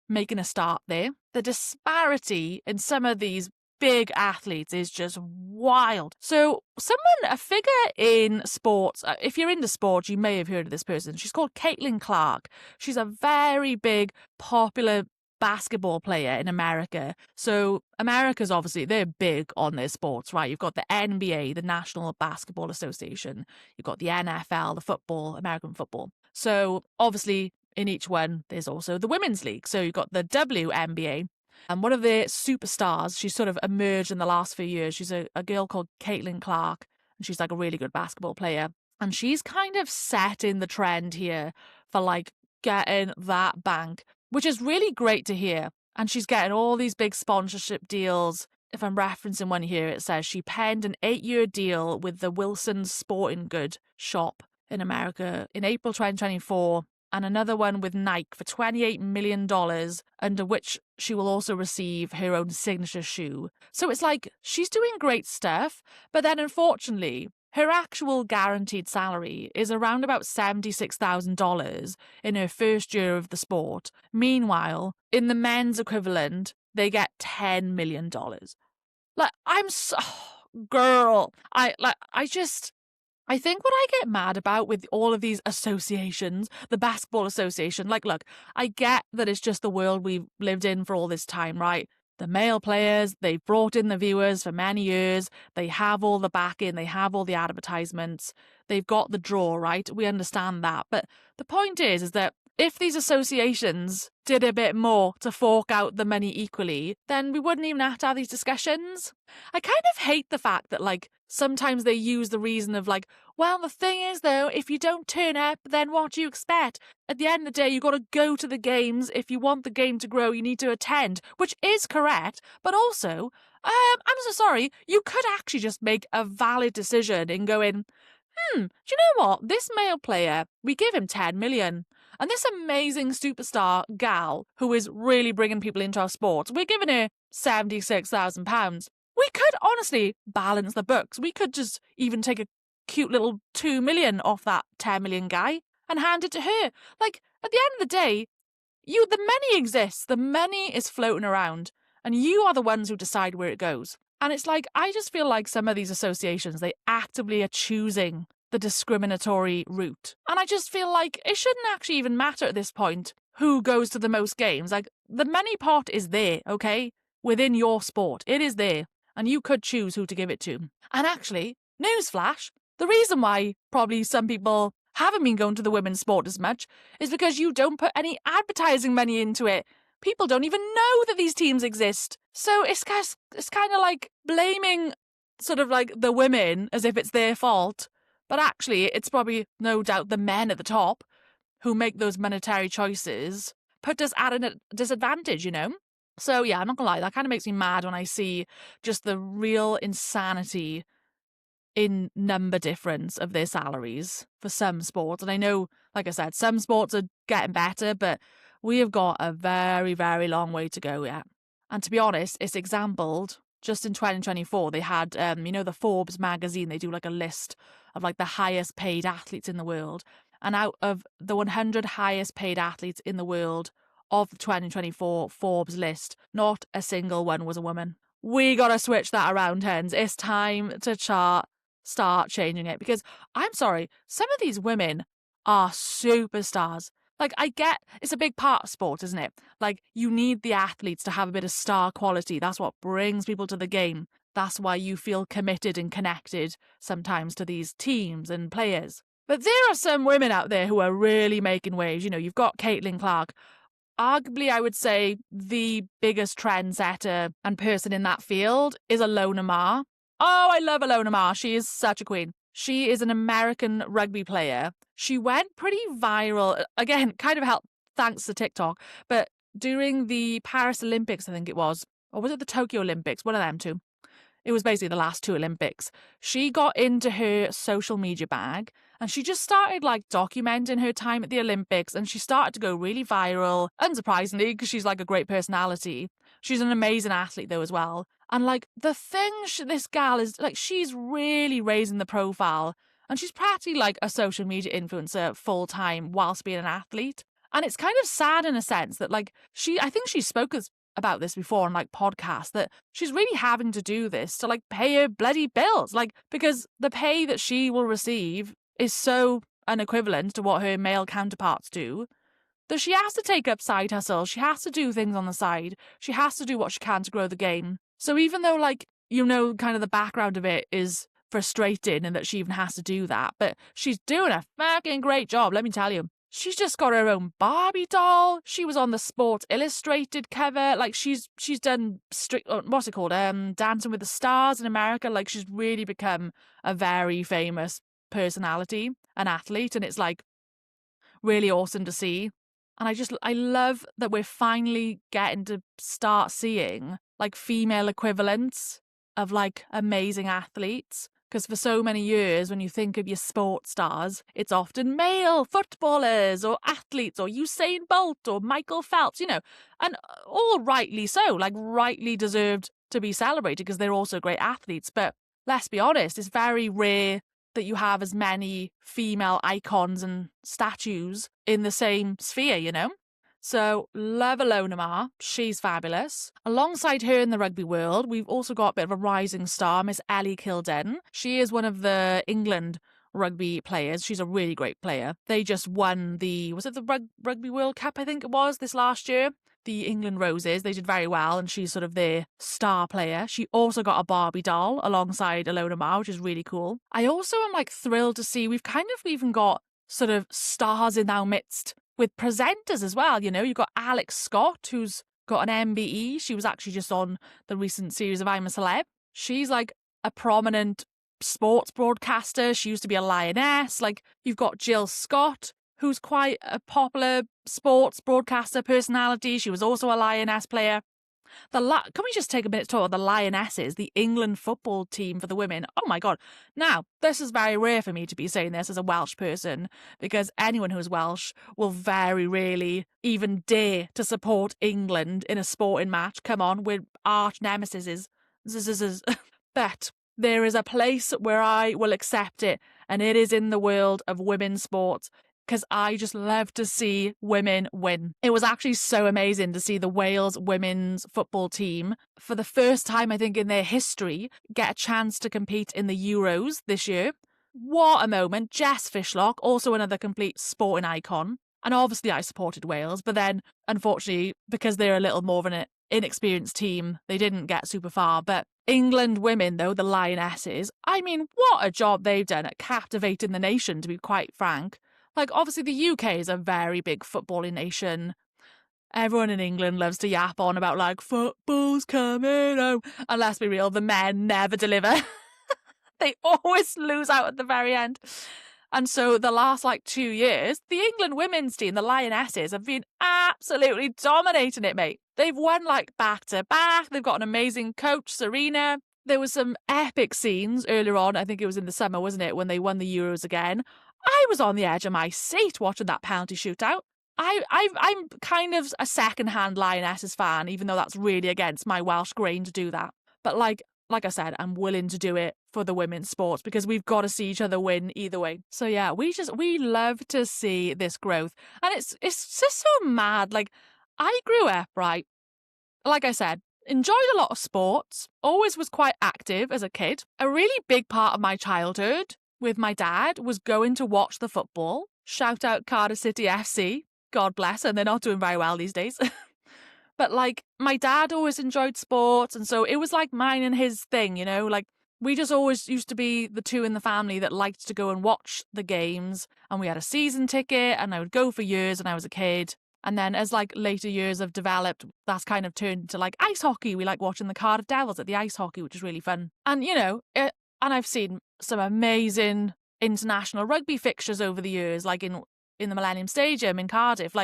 making a start there, the disparity in some of these big athletes is just wild. So a figure in sports, if you're into sports, you may have heard of this person. She's called Caitlin Clark. She's a very big, popular basketball player in America. So America's obviously, they're big on their sports, right? You've got the NBA, the National Basketball Association. You've got the NFL, the football, American football. So obviously in each one, there's also the women's league. So you've got the WNBA. And one of the superstars, she's sort of emerged in the last few years. She's a girl called Caitlin Clark, and she's like a really good basketball player. And she's kind of setting the trend here for like getting that bank, which is really great to hear. And she's getting all these big sponsorship deals. If I'm referencing one here, it says she penned an 8-year deal with the Wilson's Sporting Good shop in America in April 2024, and another one with Nike for $28 million, under which she will also receive her own signature shoe. So it's like she's doing great stuff, but then unfortunately, her actual guaranteed salary is around about $76,000 in her first year of the sport. Meanwhile, in the men's equivalent, they get $10 million. Like, I'm so... girl. I think what I get mad about with all of these associations, the basketball association, like, look, I get that it's just the world we've lived in for all this time, right? The male players, they've brought in the viewers for many years. They have all the backing. They have all the advertisements. They've got the draw, right? We understand that. But the point is that if these associations did a bit more to fork out the money equally, then we wouldn't even have to have these discussions. I kind of hate the fact that, like, sometimes they use the reason of like, well, the thing is though, if you don't turn up, then what do you expect? At the end of the day, you've got to go to the games. If you want the game to grow, you need to attend, which is correct. But also, I'm so sorry, you could actually just make a valid decision in going, do you know what? This male player, we give him 10 million. And this amazing superstar gal who is really bringing people into our sports, we're giving her £76,000. We could honestly balance the books. We could just even take a cute little 2 million off that 10 million guy and hand it to her. Like, at the end of the day, the money exists. The money is floating around and you are the ones who decide where it goes. And it's like, I just feel like some of these associations, they actively are choosing the discriminatory route. And I just feel like it shouldn't actually even matter at this point who goes to the most games. Like, the money pot is there, okay? Within your sport. It is there. And you could choose who to give it to. And actually, newsflash, the reason why probably some people haven't been going to the women's sport as much is because you don't put any advertising money into it. People don't even know that these teams exist. So it's kind of like blaming sort of like the women as if it's their fault. But actually, it's probably no doubt the men at the top who make those monetary choices put us at a disadvantage, you know? So yeah, I'm not gonna lie, that kind of makes me mad when I see just the real insanity in number difference of their salaries for some sports. And I know, like I said, some sports are getting better, but we have got a very, very long way to go yet. And to be honest, it's exampled just in 2024. They had, the Forbes magazine, they do like a list of like the highest paid athletes in the world. And out of the 100 highest paid athletes in the world of the 2024 Forbes list, not a single one was a woman. We gotta switch that around, hens. It's time to start changing it, because I'm sorry, some of these women are superstars. Like, I get it's a big part of sport, isn't it? Like, you need the athletes to have a bit of star quality. That's what brings people to the game. That's why you feel committed and connected sometimes to these teams and players. But there are some women out there who are really making waves. You know, you've got Caitlin Clark. Arguably, I would say the biggest trendsetter and person in that field is Alona Mar. Oh, I love Alona Mar. She is such a queen. She is an American rugby player. She went pretty viral, again, kind of helped thanks to TikTok, but during the Paris Olympics, I think it was, or was it the Tokyo Olympics? One of them two. It was basically the last two Olympics. She got into her social media bag and she just started like documenting her time at the Olympics, and she started to go really viral, unsurprisingly, because she's like a great personality. She's an amazing athlete though as well. And like the thing this gal is like, she's really raising the profile, and she's practically like a social media influencer full time whilst being an athlete. And it's kind of sad in a sense that like I think she spoke about this before on like podcasts, that she's really having to do this to like pay her bloody bills, like, because the pay that she will receive is so unequivalent to what her male counterparts do that she has to take up side hustles. She has to do things on the side. She has to do what she can to grow the game. So even though like, you know, kind of the background of it is frustrating and that she even has to do that, but she's doing a fucking great job, let me tell you. She's just got her own Barbie doll. She was on the Sports Illustrated cover. Like she's done what's it called? Dancing with the Stars in America. Like she's really become a very famous personality, an athlete, and it's like really awesome to see. And I love that we're finally getting to start seeing like female equivalents of like amazing athletes. Because for so many years, when you think of your sports stars, it's often male footballers or athletes or Usain Bolt or Michael Phelps, you know, and all rightly so, like rightly deserved to be celebrated because they're also great athletes. But let's be honest, it's very rare that you have as many female icons and statues in the same sphere, you know? So, love Alona Mar. She's fabulous. Alongside her in the rugby world, we've also got a bit of a rising star, Miss Ellie Kilden. She is one of the England rugby players. She's a really great player. They just won was it the Rugby World Cup, I think it was, this last year? The England Roses. They did very well, and she's sort of their star player. She also got a Barbie doll alongside Alona Mar, which is really cool. I also am like thrilled to see we've kind of even got sort of stars in our midst with presenters as well. You know, you've got Alex Scott, who's got an MBE. She was actually just on the recent series of I'm a Celeb. She's like a prominent sports broadcaster. She used to be a lioness. Like, you've got Jill Scott, who's quite a popular sports broadcaster personality. She was also a lioness player. Can we just take a minute to talk about the Lionesses, the England football team for the women? Oh my God. Now, this is very rare for me to be saying this as a Welsh person, because anyone who's Welsh will very rarely even dare to support England in a sporting match. Come on, we're arch nemesis. But there is a place where I will accept it, and it is in the world of women's sports. Because I just love to see women win. It was actually so amazing to see the Wales women's football team, for the first time, I think, in their history, get a chance to compete in the Euros this year. What a moment. Jess Fishlock, also another complete sporting icon. And obviously I supported Wales, but then, unfortunately, because they're a little more of an inexperienced team, they didn't get super far. But England women, though, the Lionesses, I mean, what a job they've done at captivating the nation, to be quite frank. Like, obviously, the UK is a very big footballing nation. Everyone in England loves to yap on about, like, football's coming home. And let's be real, the men never deliver. They always lose out at the very end. And so the last, 2 years, the England women's team, the Lionesses, have been absolutely dominating it, mate. They've won, back-to-back. They've got an amazing coach, Serena. There was some epic scenes earlier on. I think it was in the summer, wasn't it, when they won the Euros again. I was on the edge of my seat watching that penalty shootout. I'm kind of a second-hand Lionesses fan, even though that's really against my Welsh grain to do that. But like I said, I'm willing to do it for the women's sports because we've got to see each other win either way. So yeah, we love to see this growth. And it's just so mad. Like, I grew up, right? Like I said, enjoyed a lot of sports, always was quite active as a kid. A really big part of my childhood with my dad was going to watch the football. Shout out Cardiff City FC. God bless, and they're not doing very well these days. But my dad always enjoyed sports, and so it was like mine and his thing, you know? Like, we just always used to be the two in the family that liked to go and watch the games, and we had a season ticket, and I would go for years when I was a kid. And then as later years have developed, that's kind of turned to ice hockey. We like watching the Cardiff Devils at the ice hockey, which is really fun. And, you know, and I've seen some amazing international rugby fixtures over the years, like in the Millennium Stadium in Cardiff.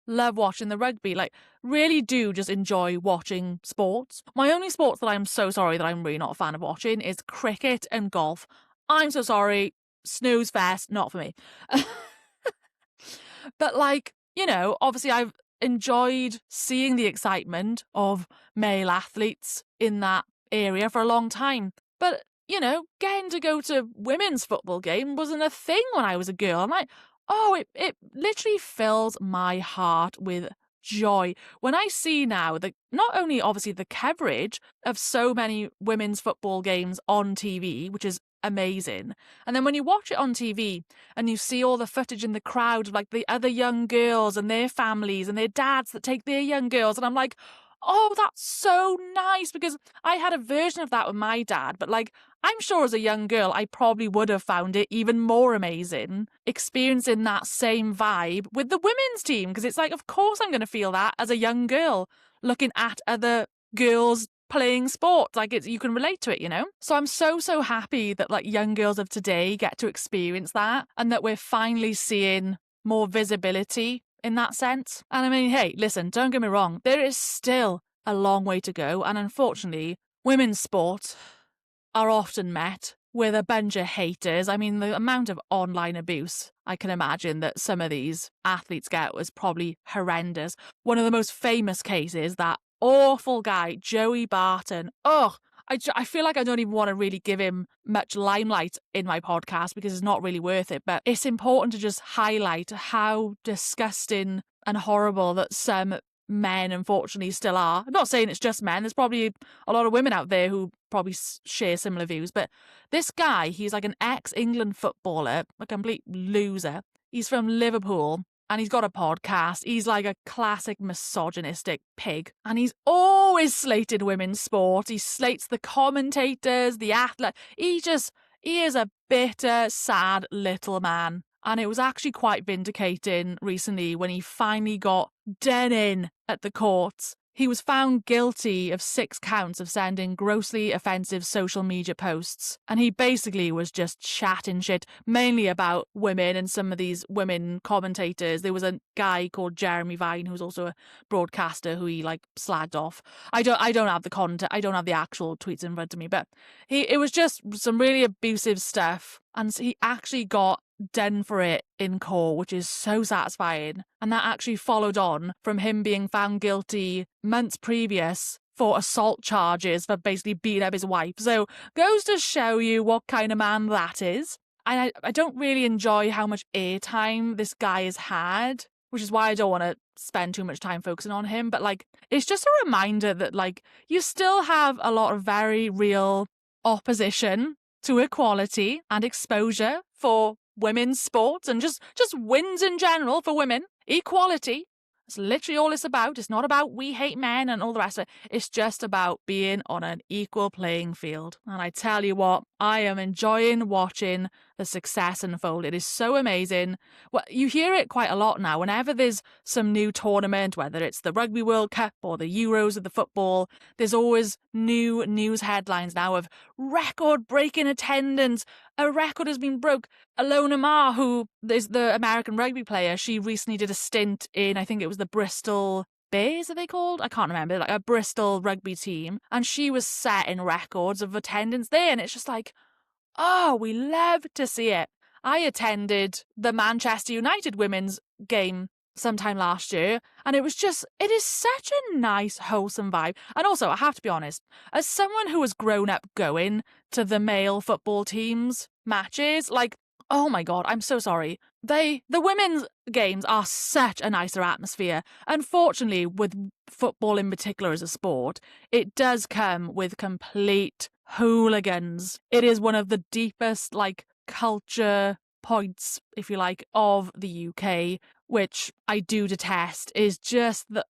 Love watching the rugby. Really do just enjoy watching sports. My only sports that I'm so sorry that I'm really not a fan of watching is cricket and golf. I'm so sorry. Snooze fest, not for me. But you know, obviously I've enjoyed seeing the excitement of male athletes in that area for a long time. But, you know, getting to go to women's football game wasn't a thing when I was a girl. And it literally fills my heart with joy when I see now that not only obviously the coverage of so many women's football games on TV, which is amazing, and then when you watch it on TV and you see all the footage in the crowd of the other young girls and their families and their dads that take their young girls, and I'm like, Oh, that's so nice, because I had a version of that with my dad, but like, I'm sure as a young girl, I probably would have found it even more amazing experiencing that same vibe with the women's team, because it's like, of course I'm going to feel that as a young girl looking at other girls playing sports. Like, you can relate to it, you know? So I'm so happy that like young girls of today get to experience that, and that we're finally seeing more visibility in that sense. And I mean, hey, listen, don't get me wrong, there is still a long way to go, and unfortunately, women's sport are often met with a bunch of haters. I mean, the amount of online abuse I can imagine that some of these athletes get was probably horrendous. One of the most famous cases, that awful guy, Joey Barton. Oh, I feel like I don't even want to really give him much limelight in my podcast because it's not really worth it. But it's important to just highlight how disgusting and horrible that some men unfortunately still are. I'm not saying it's just men. There's probably a lot of women out there who probably share similar views. But this guy, he's like an ex-England footballer, a complete loser. He's from Liverpool. And he's got a podcast. He's like a classic misogynistic pig. And he's always slated women's sport. He slates the commentators, the athlete. He is a bitter, sad little man. And it was actually quite vindicating recently when he finally got done in at the courts. He was found guilty of 6 counts of sending grossly offensive social media posts. And he basically was just chatting shit, mainly about women and some of these women commentators. There was a guy called Jeremy Vine, who's also a broadcaster, who he like slagged off. I don't have the content, I don't have the actual tweets in front of me, but it was just some really abusive stuff. And he actually got done for it in court, which is so satisfying. And that actually followed on from him being found guilty months previous for assault charges for basically beating up his wife. So goes to show you what kind of man that is. And I don't really enjoy how much airtime this guy has had, which is why I don't want to spend too much time focusing on him. But like, it's just a reminder that like you still have a lot of very real opposition to equality and exposure for women's sports and just wins in general for women. Equality. It's literally all it's about. It's not about we hate men and all the rest of it. It's just about being on an equal playing field. And I tell you what, I am enjoying watching the success unfold. It is so amazing. Well, you hear it quite a lot now. Whenever there's some new tournament, whether it's the Rugby World Cup or the Euros of the football, there's always new news headlines now of record-breaking attendance. A record has been broke. Alona Ma, who is the American rugby player, she recently did a stint in, I think it was the Bristol Bears, are they called? I can't remember, like a Bristol rugby team. And she was setting records of attendance there. And it's just like, oh, we love to see it. I attended the Manchester United women's game sometime last year, and it is such a nice, wholesome vibe. And also, I have to be honest, as someone who has grown up going to the male football teams matches, like, oh my God, I'm so sorry. The women's games are such a nicer atmosphere. Unfortunately, with football in particular as a sport, it does come with complete hooligans. It is one of the deepest, like, culture points, if you like, of the UK, which I do detest, is just the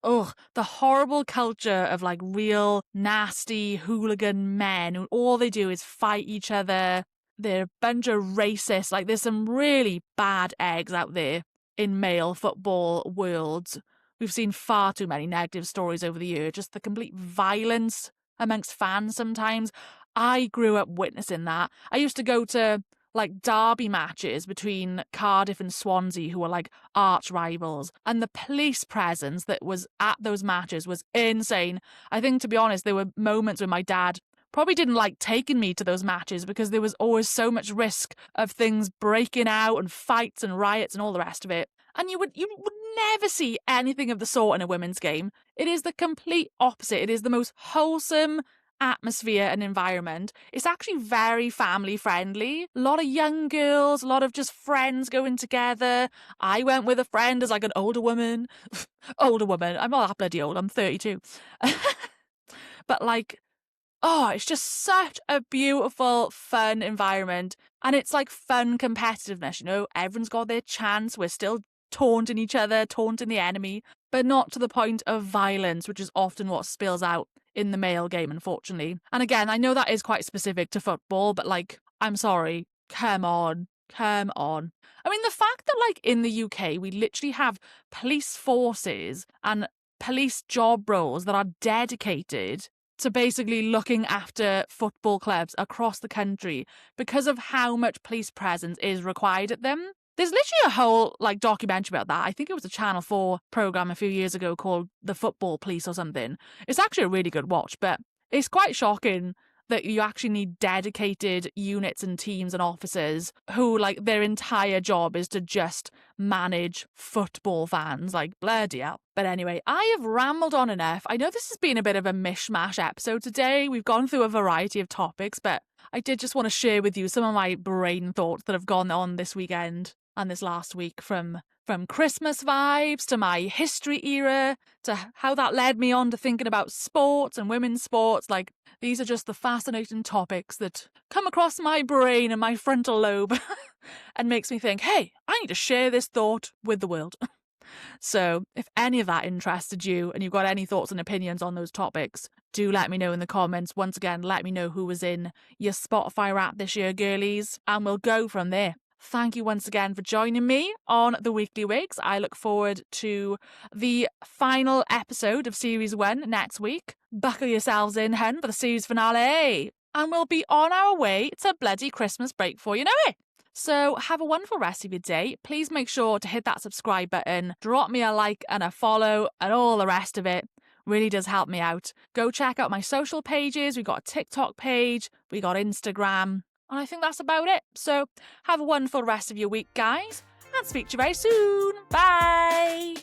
horrible culture of like real nasty hooligan men who all they do is fight each other. They're a bunch of racists. Like, there's some really bad eggs out there in male football worlds. We've seen far too many negative stories over the year, just the complete violence amongst fans sometimes. I grew up witnessing that. I used to go to like derby matches between Cardiff and Swansea, who were like arch rivals, and the police presence that was at those matches was insane. I think, to be honest, there were moments when my dad probably didn't like taking me to those matches because there was always so much risk of things breaking out and fights and riots and all the rest of it. And you would never see anything of the sort in a women's game. It is the complete opposite. It is the most wholesome atmosphere and environment. It's actually very family friendly. A lot of young girls, a lot of just friends going together. I went with a friend as like an older woman. Older woman. I'm not that bloody old. I'm 32. But like, oh, it's just such a beautiful, fun environment. And it's like fun competitiveness, you know? Everyone's got their chance. We're still taunting each other, taunting the enemy. but not to the point of violence, which is often what spills out in the male game, unfortunately. And again, I know that is quite specific to football, but like, I'm sorry, come on. Come on. I mean, the fact that, like, in the UK, we literally have police forces and police job roles that are dedicated to basically looking after football clubs across the country because of how much police presence is required at them. There's literally a whole, like, documentary about that. I think it was a Channel 4 program a few years ago called The Football Police or something. It's actually a really good watch, but it's quite shocking that you actually need dedicated units and teams and officers who, like, their entire job is to just manage football fans. Like, bloody hell. But anyway, I have rambled on enough. I know this has been a bit of a mishmash episode today. We've gone through a variety of topics, but I did just want to share with you some of my brain thoughts that have gone on this weekend and this last week, from Christmas vibes to my history era to how that led me on to thinking about sports and women's sports. Like, these are just the fascinating topics that come across my brain and my frontal lobe and makes me think, hey, I need to share this thought with the world. So if any of that interested you and you've got any thoughts and opinions on those topics, do let me know in the comments. Once again, let me know who was in your Spotify Wrapped this year, girlies, and we'll go from there. Thank you once again for joining me on The Weekly Wigs. I look forward to the final episode of Series 1 next week. Buckle yourselves in, hun, for the series finale. And we'll be on our way to bloody Christmas break before you know it. So have a wonderful rest of your day. Please make sure to hit that subscribe button, drop me a like and a follow and all the rest of it. Really does help me out. Go check out my social pages. We've got a TikTok page. We got Instagram. And I think that's about it. So have a wonderful rest of your week, guys. And speak to you very soon. Bye.